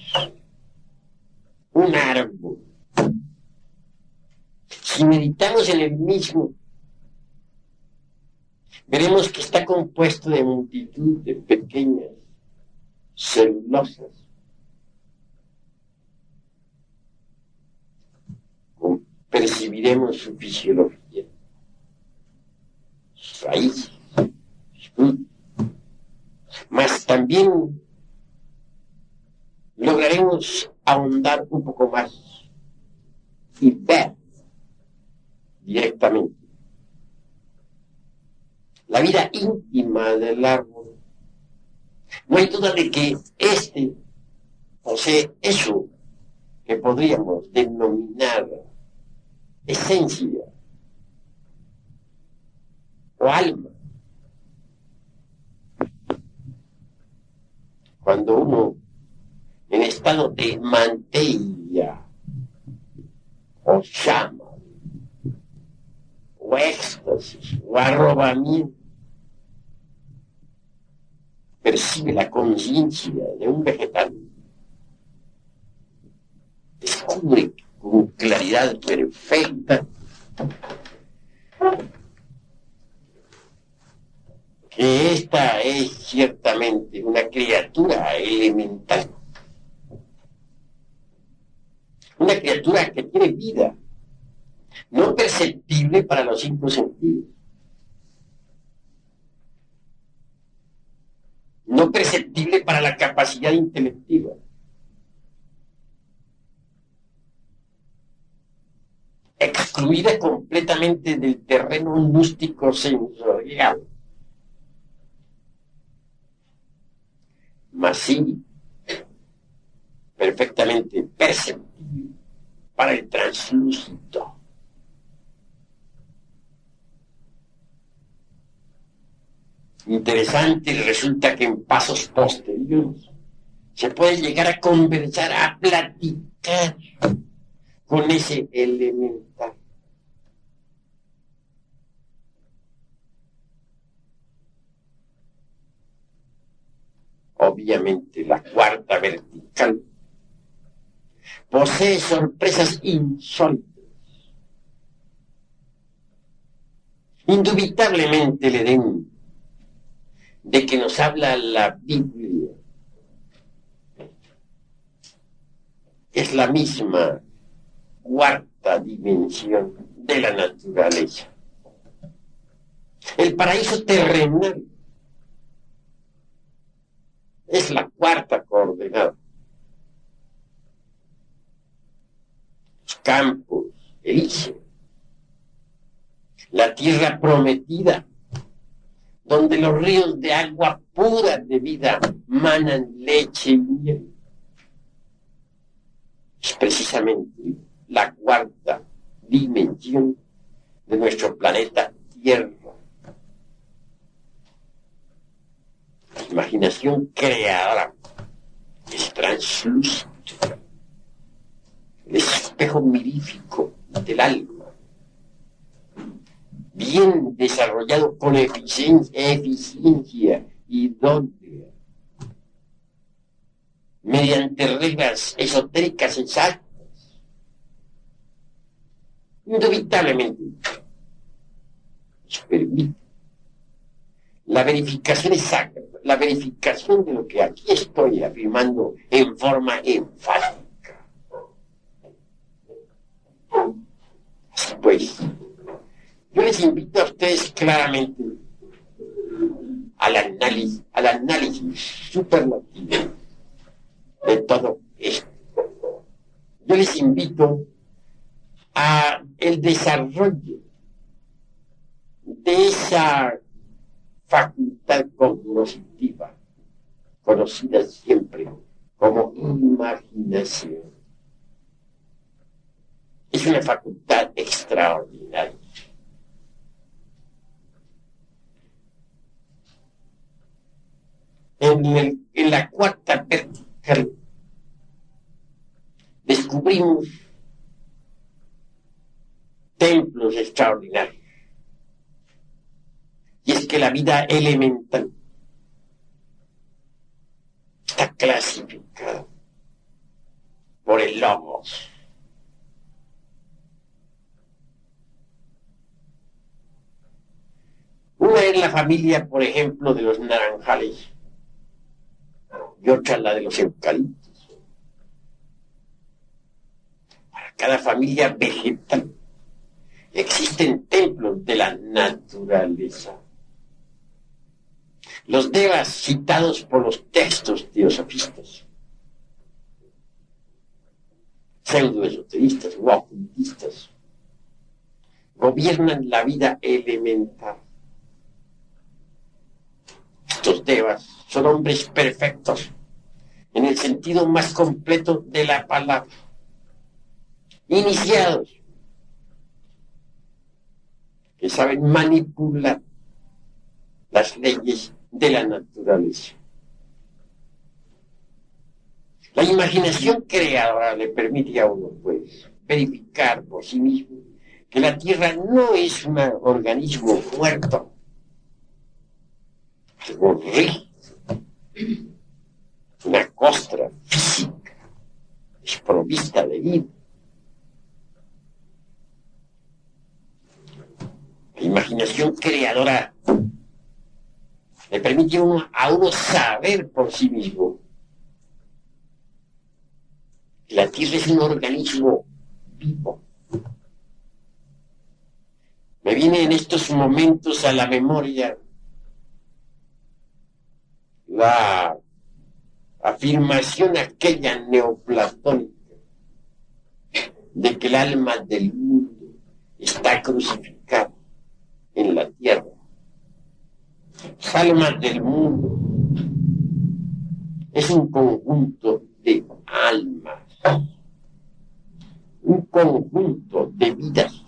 un árbol. Si meditamos en el mismo, veremos que está compuesto de multitud de pequeñas celulosas. Percibiremos su fisiología, sus raíces, también lograremos ahondar un poco más y ver directamente la vida íntima del árbol. No hay duda de que posee eso que podríamos denominar esencia o alma. Cuando uno en estado de mantilla o llama o éxtasis o arrobamiento percibe la conciencia de un vegetal, descubre con claridad perfecta que esta es ciertamente una criatura elemental, una criatura que tiene vida, no perceptible para los 5 sentidos, no perceptible para la capacidad intelectiva, excluida completamente del terreno místico sensorial, mas sí perfectamente perceptible para el translúcido. Interesante, resulta que en pasos posteriores se puede llegar a conversar, a platicar con ese elemental. Obviamente, la cuarta vertical posee sorpresas insólitas. Indubitablemente el Edén de que nos habla la Biblia es la misma cuarta dimensión de la naturaleza. El paraíso terrenal es la cuarta coordenada. Los campos elíseos, la tierra prometida, donde los ríos de agua pura de vida manan leche y miel. Es precisamente la cuarta dimensión de nuestro planeta Tierra. La imaginación creadora es translúcida, el espejo mirífico del alma, bien desarrollado con eficiencia idónea, mediante reglas esotéricas exactas. Indubitablemente nos permite la verificación exacta, la verificación de lo que aquí estoy afirmando en forma enfática. Pues yo les invito a ustedes claramente al análisis superlativo de todo esto. Yo les invito a el desarrollo de esa facultad cognoscitiva, conocida siempre como imaginación. Es una facultad extraordinaria. En la cuarta vertical descubrimos templos extraordinarios. Y es que la vida elemental está clasificada por el logos. Una es la familia, por ejemplo, de los naranjales y otra la de los eucaliptos. Para cada familia vegetal existen templos de la naturaleza. Los devas citados por los textos teosofistas, pseudoesoteristas o ocultistas, gobiernan la vida elemental. Estos devas son hombres perfectos en el sentido más completo de la palabra, iniciados, que saben manipular las leyes de la naturaleza. La imaginación creadora le permite a uno, pues, verificar por sí mismo que la Tierra no es un organismo muerto, algo rígido, una costra física, desprovista de vida. La imaginación creadora le permite a uno saber por sí mismo que la Tierra es un organismo vivo. Me viene en estos momentos a la memoria la afirmación aquella neoplatónica de que el alma del mundo está crucificada en la tierra. Las almas del mundo es un conjunto de almas, un conjunto de vidas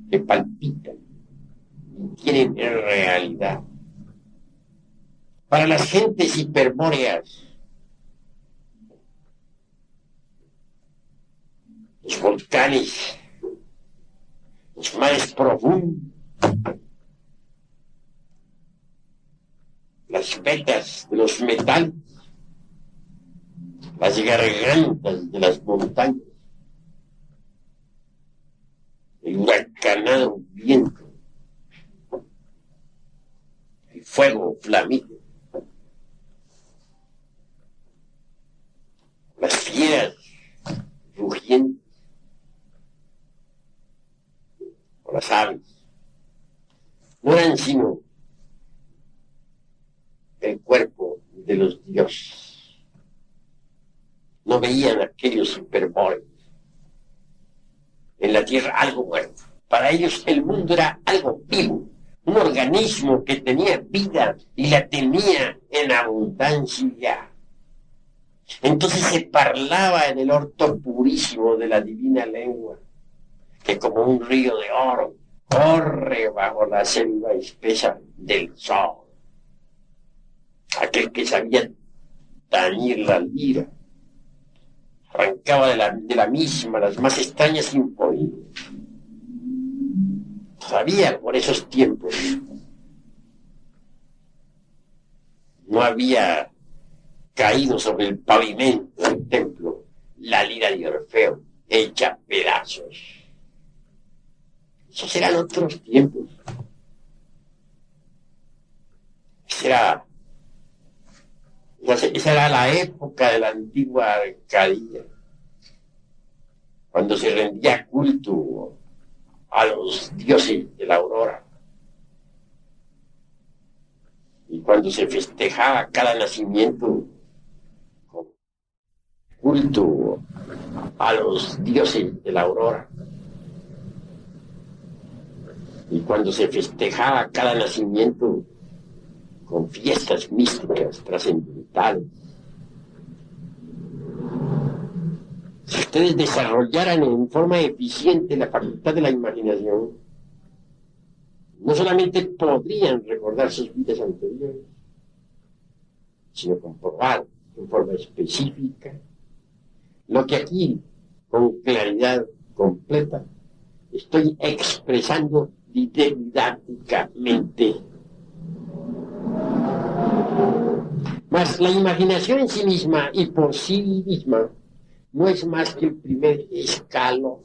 que palpitan y tienen realidad. Para las gentes hiperbóreas, los volcanes, los mares profundos, las vetas de los metales, las gargantas de las montañas, el huracanado viento, el fuego flamígero, las fieras rugientes, o las aves, no eran sino el cuerpo de los dioses. No veían aquellos hiperbóreos en la tierra algo muerto. Para ellos el mundo era algo vivo, un organismo que tenía vida y la tenía en abundancia. Entonces se parlaba en el orto purísimo de la divina lengua, que como un río de oro corre bajo la selva espesa del sol. Aquel que sabía tañir la lira arrancaba de la misma las más extrañas sinfonías. Sabía por esos tiempos no había caído sobre el pavimento del templo la lira de Orfeo hecha pedazos. Esos eran otros tiempos. Esa era la época de la antigua Arcadia, cuando se rendía culto a los dioses de la aurora y cuando se festejaba cada nacimiento con culto a los dioses de la aurora y cuando se festejaba cada nacimiento con fiestas místicas trascendentales. Si ustedes desarrollaran en forma eficiente la facultad de la imaginación, no solamente podrían recordar sus vidas anteriores, sino comprobar en forma específica lo que aquí, con claridad completa, estoy expresando didácticamente. Mas la imaginación en sí misma y por sí misma no es más que el primer escalón.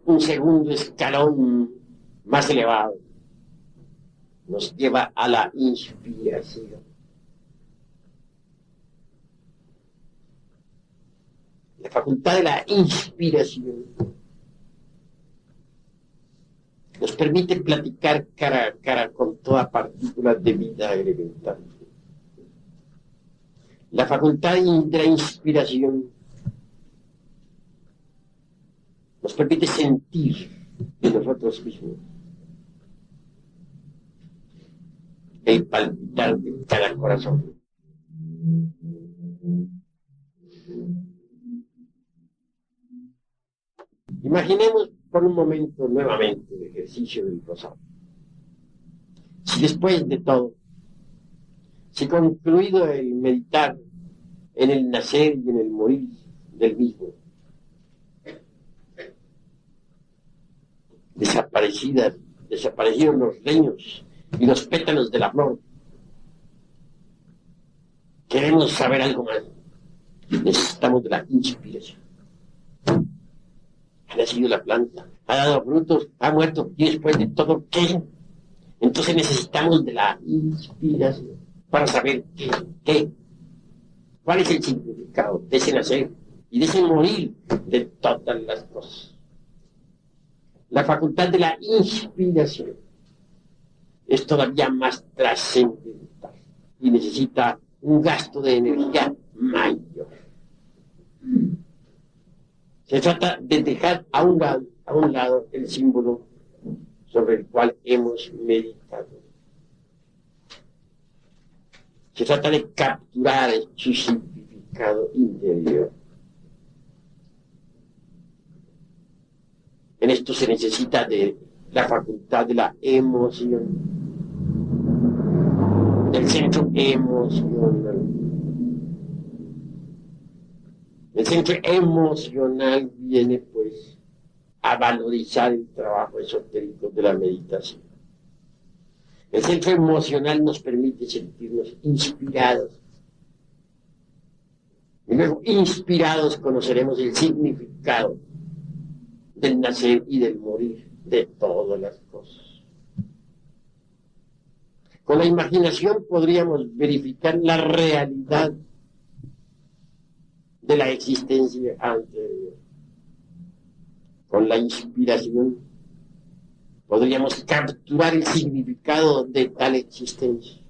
Un segundo escalón más elevado nos lleva a la inspiración. La facultad de la inspiración nos permite platicar cara a cara con toda partícula de vida elemental. La facultad de la inspiración nos permite sentir de nosotros mismos el palpitar de cada corazón. Imaginemos por un momento nuevamente el ejercicio del rosario. Si después de todo, si concluido el meditar en el nacer y en el morir del mismo, desaparecieron los leños y los pétalos de la flor, queremos saber algo más. Necesitamos de la inspiración. Ha nacido la planta, ha dado frutos, ha muerto, y después de todo, ¿qué? Entonces necesitamos de la inspiración para saber qué, cuál es el significado de ese nacer y de ese morir de todas las cosas. La facultad de la inspiración es todavía más trascendental y necesita un gasto de energía mayor. Se trata de dejar a un lado el símbolo sobre el cual hemos meditado. Se trata de capturar su significado interior. En esto se necesita de la facultad de la emoción, del centro emocional. El centro emocional viene, pues, a valorizar el trabajo esotérico de la meditación. El centro emocional nos permite sentirnos inspirados. Y luego, inspirados, conoceremos el significado del nacer y del morir de todas las cosas. Con la imaginación podríamos verificar la realidad de la existencia anterior. Con la inspiración podríamos capturar el significado de tal existencia,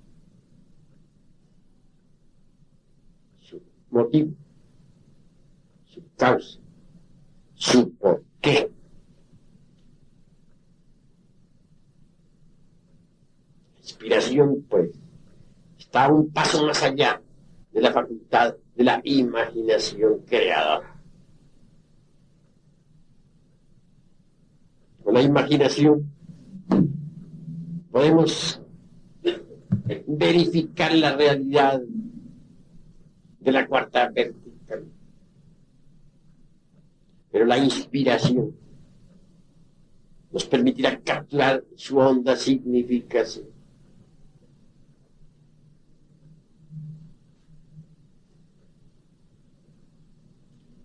su motivo, su causa, su porqué. La inspiración, pues, está un paso más allá de la facultad de la imaginación creadora. Con la imaginación podemos verificar la realidad de la cuarta vertical. Pero la inspiración nos permitirá capturar su honda significación.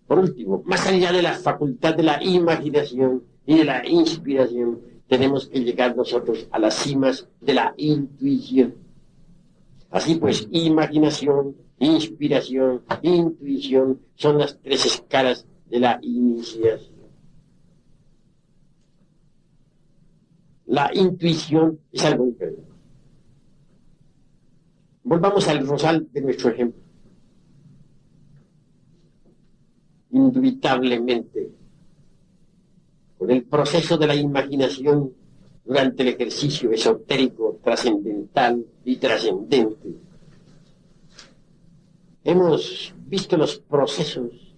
Por último, más allá de la facultad de la imaginación y de la inspiración, tenemos que llegar nosotros a las cimas de la intuición. Así pues, imaginación, inspiración, intuición son las tres escalas de la iniciación. La intuición es algo diferente. Volvamos al rosal de nuestro ejemplo. Indubitablemente, con el proceso de la imaginación durante el ejercicio esotérico, trascendental y trascendente, hemos visto los procesos,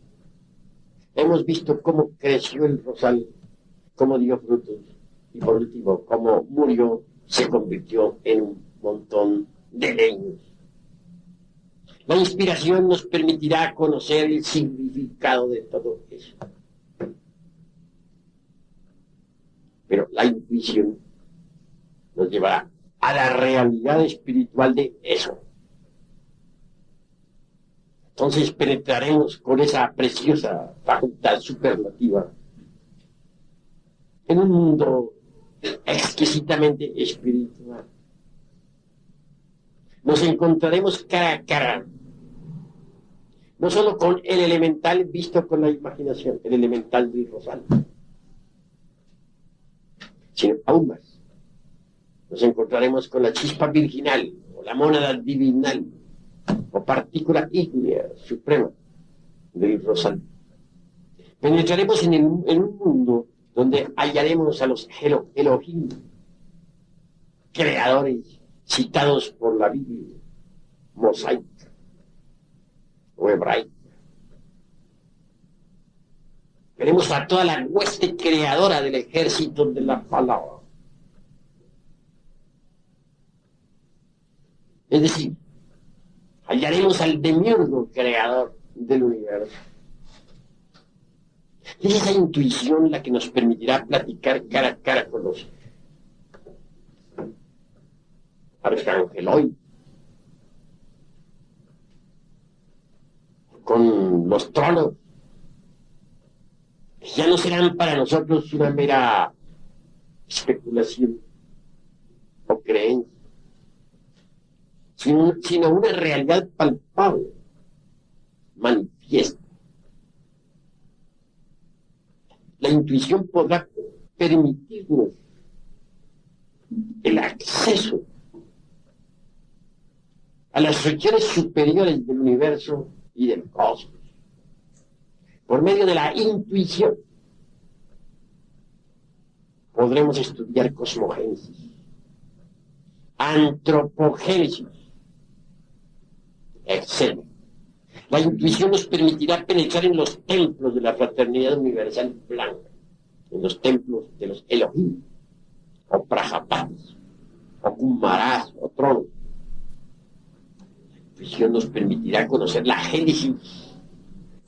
hemos visto cómo creció el rosal, cómo dio frutos y por último cómo murió, se convirtió en un montón de leños. La inspiración nos permitirá conocer el significado de todo eso. Pero la intuición nos llevará a la realidad espiritual de eso. Entonces penetraremos con esa preciosa facultad superlativa en un mundo exquisitamente espiritual. Nos encontraremos cara a cara, no solo con el elemental visto con la imaginación, el elemental del rosal, sino aún más. Nos encontraremos con la chispa virginal, o la mónada divinal, o partícula ígnea suprema del rosal. Penetraremos en un mundo donde hallaremos a los Elohim, creadores citados por la Biblia, mosaica o hebraica. Veremos a toda la hueste creadora del ejército de la palabra. Es decir, hallaremos al demiurgo creador del universo. Es esa intuición la que nos permitirá platicar cara a cara con los arcangeloides, con los tronos, que ya no serán para nosotros una mera especulación o creencia, sino una realidad palpable, manifiesta. La intuición podrá permitirnos el acceso a las regiones superiores del universo y del cosmos, por medio de la intuición. Podremos estudiar cosmogénesis, antropogénesis, etc. La intuición nos permitirá penetrar en los templos de la fraternidad universal blanca, en los templos de los Elohim, o Prajapatis, o Kumarás, o tronos. La intuición nos permitirá conocer la génesis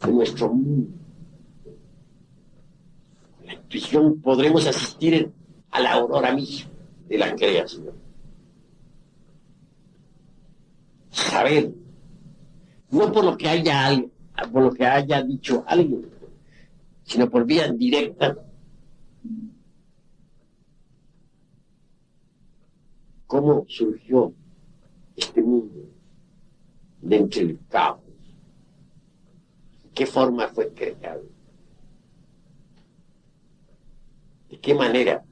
de nuestro mundo. Con la intuición podremos asistir a la aurora misma de la creación. Saber, no por lo que haya dicho alguien, sino por vía directa, cómo surgió este mundo de entre el caos, qué forma fue creado, de qué manera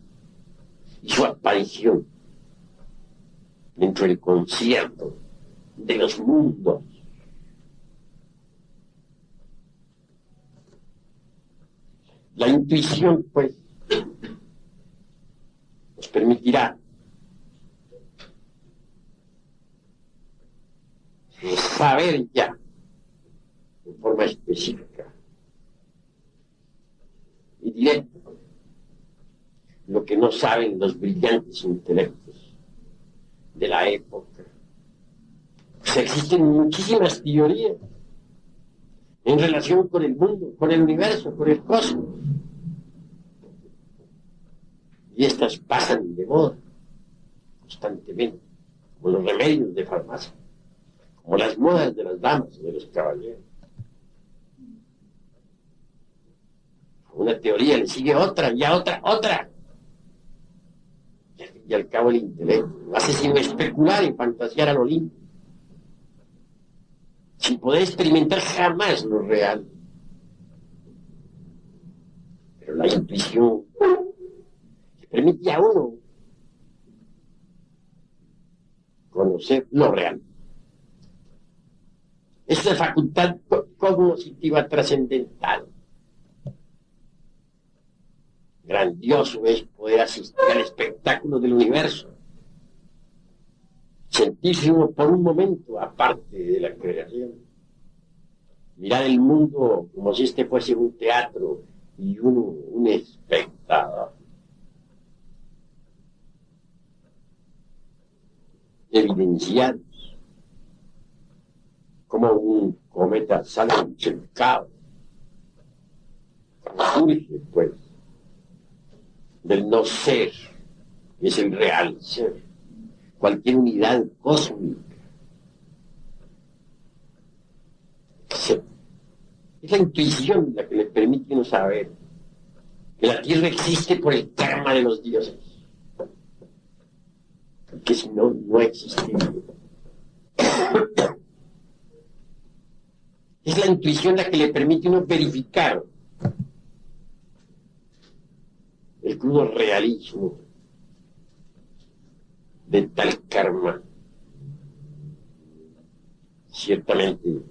hizo aparición dentro del concierto de los mundos. La intuición, pues, nos permitirá saber ya, en forma específica y directa, lo que no saben los brillantes intelectos de la época. Pues existen muchísimas teorías en relación con el mundo, con el universo, con el cosmos. Y estas pasan de moda constantemente, como los remedios de farmacia, como las modas de las damas y de los caballeros. Una teoría le sigue otra, y a otra. Y al cabo el intelecto no hace sino especular y fantasear a lo lindo, sin poder experimentar jamás lo real. Pero la intuición le permite a uno conocer lo real. Es la facultad cognoscitiva trascendental. Grandioso es poder asistir al espectáculo del universo, sentirse uno por un momento aparte de la creación, mirar el mundo como si este fuese un teatro y uno un espectador, evidenciar como un cometa sale del caos, surge pues del no ser, que es el real ser, cualquier unidad cósmica. Es la intuición la que le permite uno saber que la Tierra existe por el karma de los dioses, que si no, no existiría. Es la intuición la que le permite uno verificar el crudo realismo de tal karma. Ciertamente,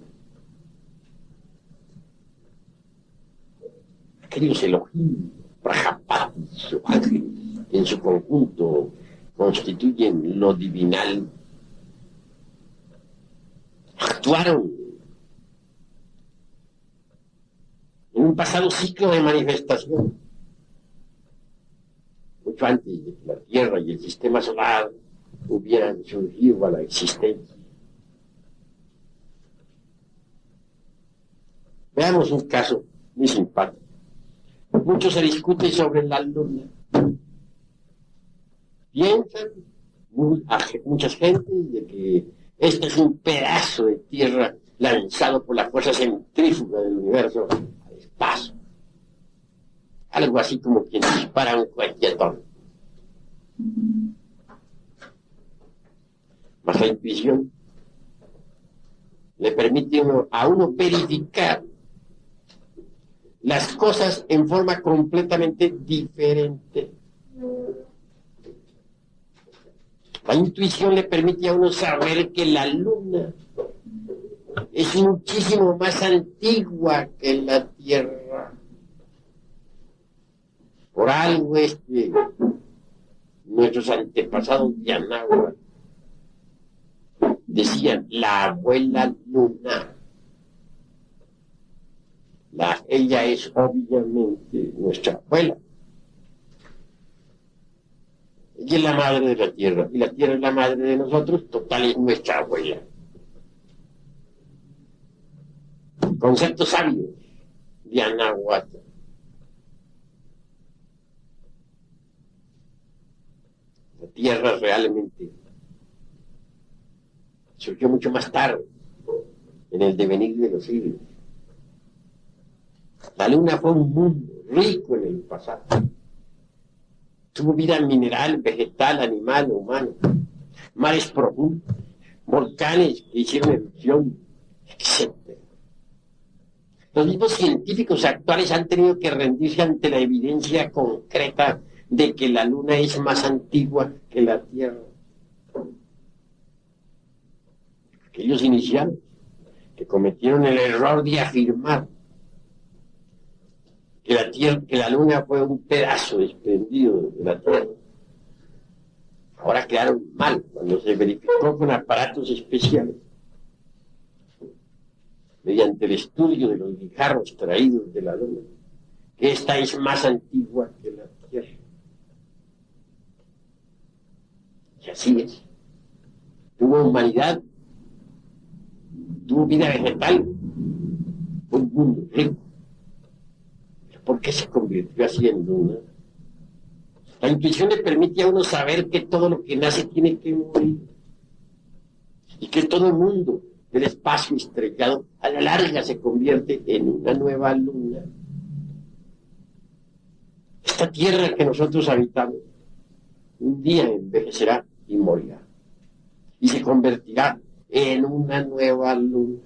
aquellos Elohim, Prajapati, su ángel, en su conjunto constituyen lo divinal, actuaron en un pasado ciclo de manifestación, mucho antes de que la Tierra y el sistema solar hubieran surgido a la existencia. Veamos un caso muy simpático. Mucho se discute sobre la luna. Piensan muchas gentes de que este es un pedazo de tierra lanzado por la fuerza centrífuga del universo al espacio. Algo así como quien dispara un cohetón. Mas la intuición le permite a uno verificar las cosas en forma completamente diferente. La intuición le permite a uno saber que la luna es muchísimo más antigua que la Tierra. Por algo es que nuestros antepasados de Anáhuac decían la abuela luna. Ella es obviamente nuestra abuela. Ella es la madre de la tierra y la tierra es la madre de nosotros, total es nuestra abuela. Conceptos sabios de Anáhuac. La tierra realmente surgió mucho más tarde en el devenir de los siglos. La luna fue un mundo rico en el pasado. Tuvo vida mineral, vegetal, animal, humana. Mares profundos, volcanes que hicieron erupción, etc. Los mismos científicos actuales han tenido que rendirse ante la evidencia concreta de que la luna es más antigua que la Tierra. Aquellos iniciales que cometieron el error de afirmar que la luna fue un pedazo desprendido de la Tierra, ahora quedaron mal cuando se verificó con aparatos especiales, mediante el estudio de los guijarros traídos de la luna, que esta es más antigua que la Tierra. Y así es. Tuvo humanidad, tuvo vida vegetal, un mundo rico. ¿Por qué se convirtió así en luna? La intuición le permite a uno saber que todo lo que nace tiene que morir. Y que todo el mundo del espacio estrellado a la larga se convierte en una nueva luna. Esta tierra que nosotros habitamos un día envejecerá y morirá. Y se convertirá en una nueva luna.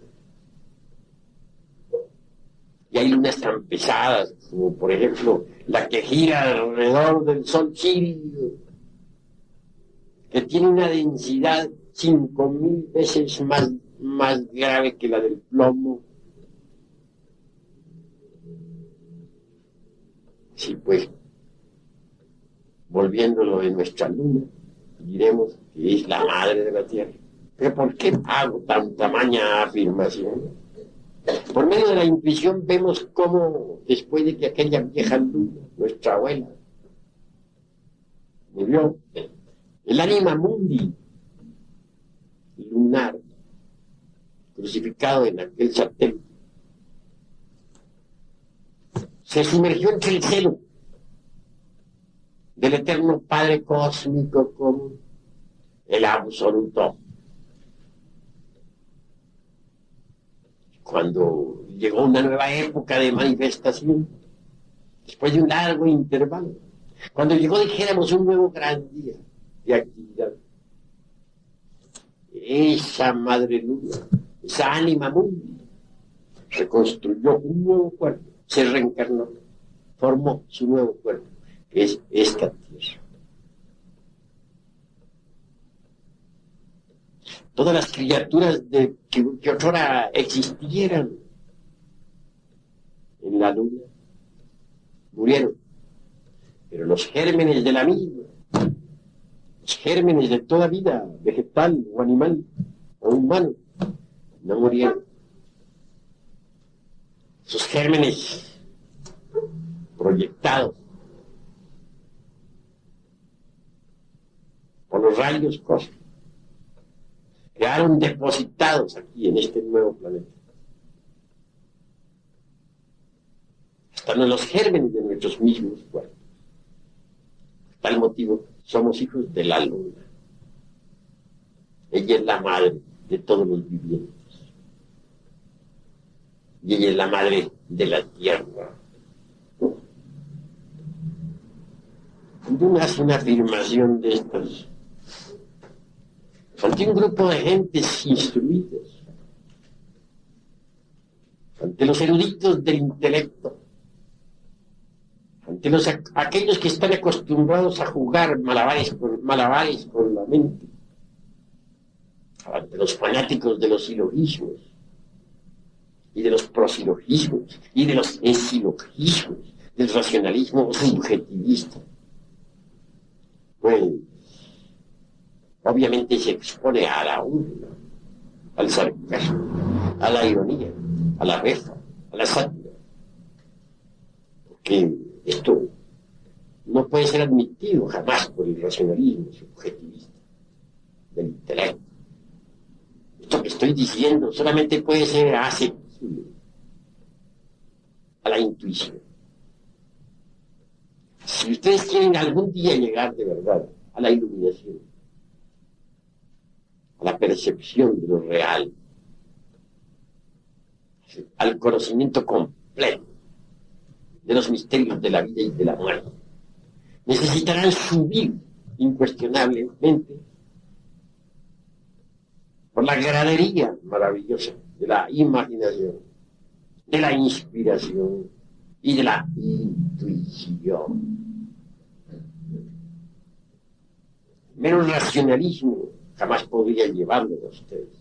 Y hay lunas tan pesadas, como por ejemplo la que gira alrededor del Sol Sirio, que tiene una densidad 5.000 veces más grave que la del plomo. Sí, pues, volviéndolo de nuestra luna, diremos que es la madre de la Tierra. ¿Pero por qué hago tan tamaña afirmación? Por medio de la intuición vemos cómo, después de que aquella vieja luna, nuestra abuela, murió, el ánima mundi lunar, crucificado en aquel satélite, se sumergió entre el seno del eterno Padre cósmico común, el absoluto. Cuando llegó una nueva época de manifestación, después de un largo intervalo, cuando llegó, dijéramos, un nuevo gran día de actividad, esa madre luna, esa ánima mundi, reconstruyó un nuevo cuerpo, se reencarnó, formó su nuevo cuerpo, que es esta tierra. Todas las criaturas que otrora existieran en la luna murieron. Pero los gérmenes de la misma, los gérmenes de toda vida, vegetal o animal o humano, no murieron. Esos gérmenes proyectados por los rayos cósmicos quedaron depositados aquí en este nuevo planeta. Están en los gérmenes de nuestros mismos cuerpos. Por tal motivo, somos hijos de la luna. Ella es la madre de todos los vivientes. Y ella es la madre de la tierra. Cuando uno hace una afirmación de estas, ante un grupo de gentes instruidas, ante los eruditos del intelecto, ante aquellos que están acostumbrados a jugar malabares con la mente, ante los fanáticos de los silogismos y de los prosilogismos y de los esilogismos, del racionalismo subjetivista, pues obviamente se expone a la burla, al sarcasmo, a la ironía, a la reja, a la sátira, porque esto no puede ser admitido jamás por el racionalismo subjetivista del intelecto. Esto que estoy diciendo solamente puede ser asequible a la intuición. Si ustedes quieren algún día llegar de verdad a la iluminación, a la percepción de lo real, al conocimiento completo de los misterios de la vida y de la muerte, necesitarán subir incuestionablemente por la gradería maravillosa de la imaginación, de la inspiración y de la intuición. Menos racionalismo jamás podría llevarlo a ustedes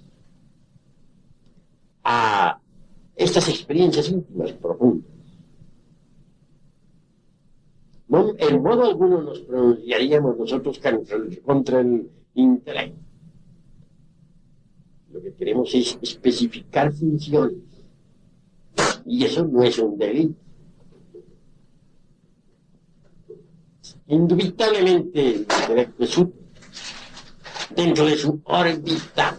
a estas experiencias íntimas profundas. No, en modo alguno nos pronunciaríamos nosotros contra el intelecto. Lo que queremos es especificar funciones. Y eso no es un delito. Indubitablemente el intelecto es útil dentro de su órbita.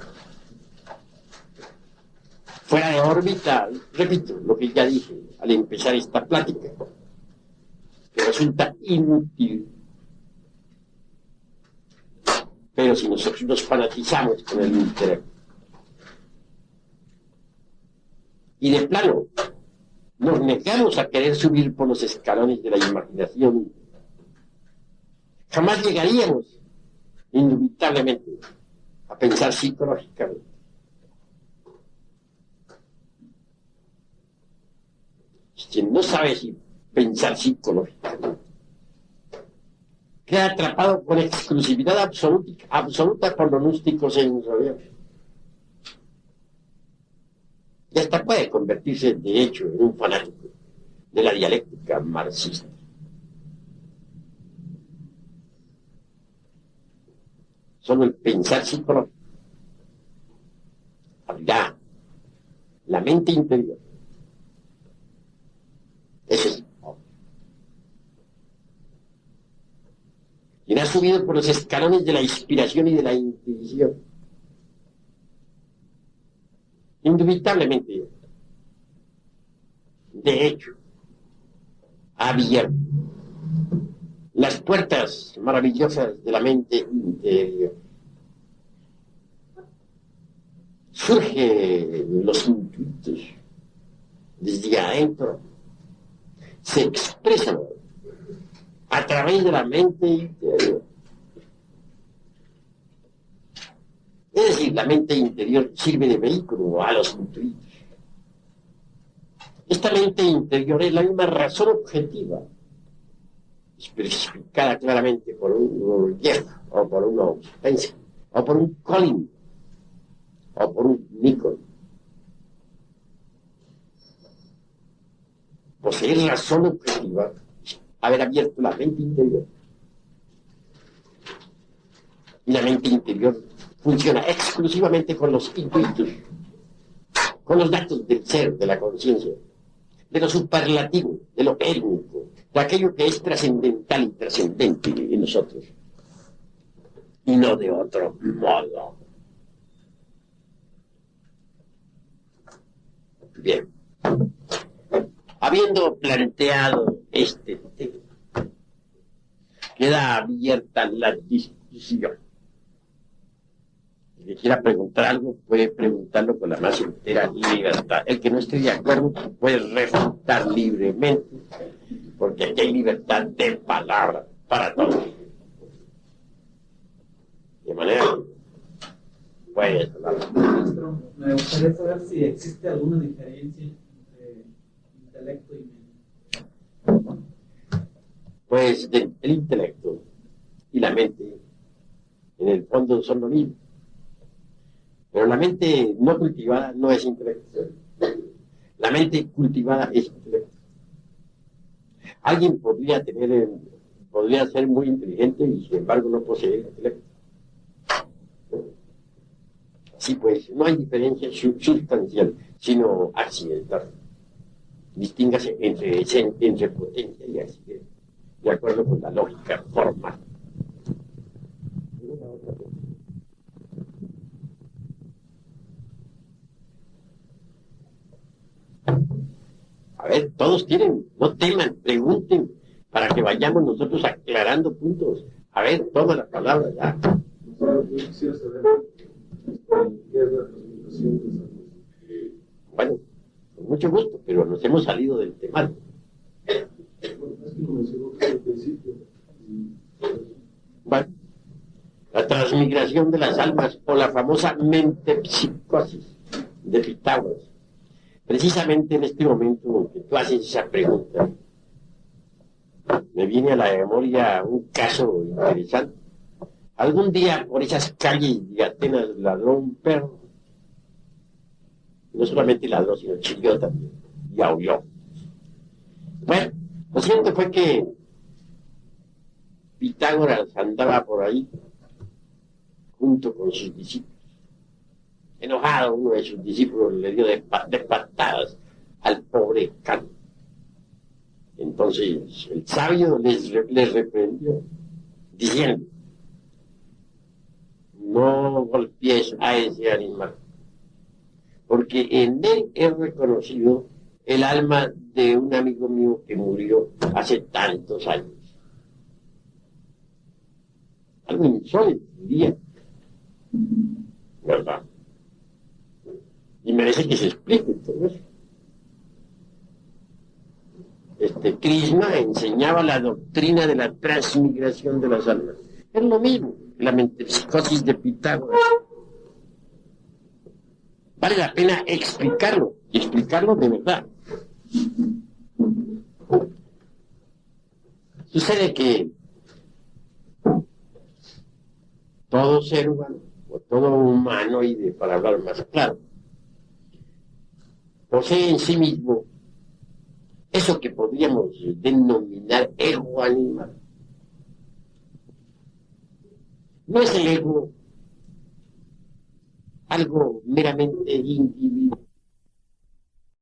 Fuera de órbita, repito lo que ya dije al empezar esta plática, que resulta inútil. Pero si nosotros nos fanatizamos con el intelecto y de plano nos negamos a querer subir por los escalones de la imaginación, jamás llegaríamos indubitablemente a pensar psicológicamente. Quien no sabe si pensar psicológicamente queda atrapado con exclusividad absoluta por lo gnóstico sensorial. Y hasta puede convertirse, de hecho, en un fanático de la dialéctica marxista. Solo el pensar psicológico abrirá la mente interior. Eso es. Quien ha subido por los escalones de la inspiración y de la intuición, indubitablemente, de hecho, ha abierto las puertas maravillosas de la mente interior. Surgen los intuitos desde adentro, se expresan a través de la mente interior. Es decir, la mente interior sirve de vehículo a los intuitos. Esta mente interior es la misma razón objetiva, especificada claramente por un Jeff, o por un Spencer, o por un Colin, o por un Nikon. Poseer razón objetiva, haber abierto la mente interior. Y la mente interior funciona exclusivamente con los intuitos, con los datos del ser, de la conciencia, de lo superlativo, de lo étnico, de aquello que es trascendental y trascendente en nosotros, y no de otro modo. Bien. Habiendo planteado este tema, queda abierta la discusión. El que quiera preguntar algo puede preguntarlo con la más entera libertad. El que no esté de acuerdo puede refutar libremente, porque aquí hay libertad de palabra para todos. De manera que puede hablar. Maestro, me gustaría saber si existe alguna diferencia entre intelecto y mente. Pues el intelecto y la mente, en el fondo, son lo mismo. Pero la mente no cultivada no es intelecto. La mente cultivada es intelecto. Alguien podría ser muy inteligente y sin embargo no poseer intelecto. Así pues, no hay diferencia sustancial, sino accidental. Distíngase entre potencia y accidente, de acuerdo con la lógica formal. A ver, todos tienen, no teman, pregunten, para que vayamos nosotros aclarando puntos. A ver, toma la palabra ya. Yo quisiera saber qué es la transmutación de salud. Bueno, con mucho gusto, pero nos hemos salido del tema. Bueno, es que lo mencionó usted al principio. Bueno, la transmigración de las almas o la famosa mentepsicosis de Pitágoras. Precisamente en este momento en que tú haces esa pregunta, me viene a la memoria un caso interesante. Algún día por esas calles de Atenas ladró un perro. No solamente ladró, sino chilló también y aulló. Bueno, lo cierto fue que Pitágoras andaba por ahí junto con sus discípulos. Enojado, uno de sus discípulos le dio de patadas al pobre can. Entonces el sabio les reprendió, diciendo: no golpees a ese animal, porque en él he reconocido el alma de un amigo mío que murió hace tantos años. Algo insólito, diría, ¿verdad? Y merece que se explique todo eso. Krishna enseñaba la doctrina de la transmigración de las almas. Es lo mismo, la metempsicosis de Pitágoras. Vale la pena explicarlo, y explicarlo de verdad. Sucede que todo ser humano, o todo humanoide, para hablar más claro, posee en sí mismo eso que podríamos denominar ego animal. No es el ego algo meramente individual,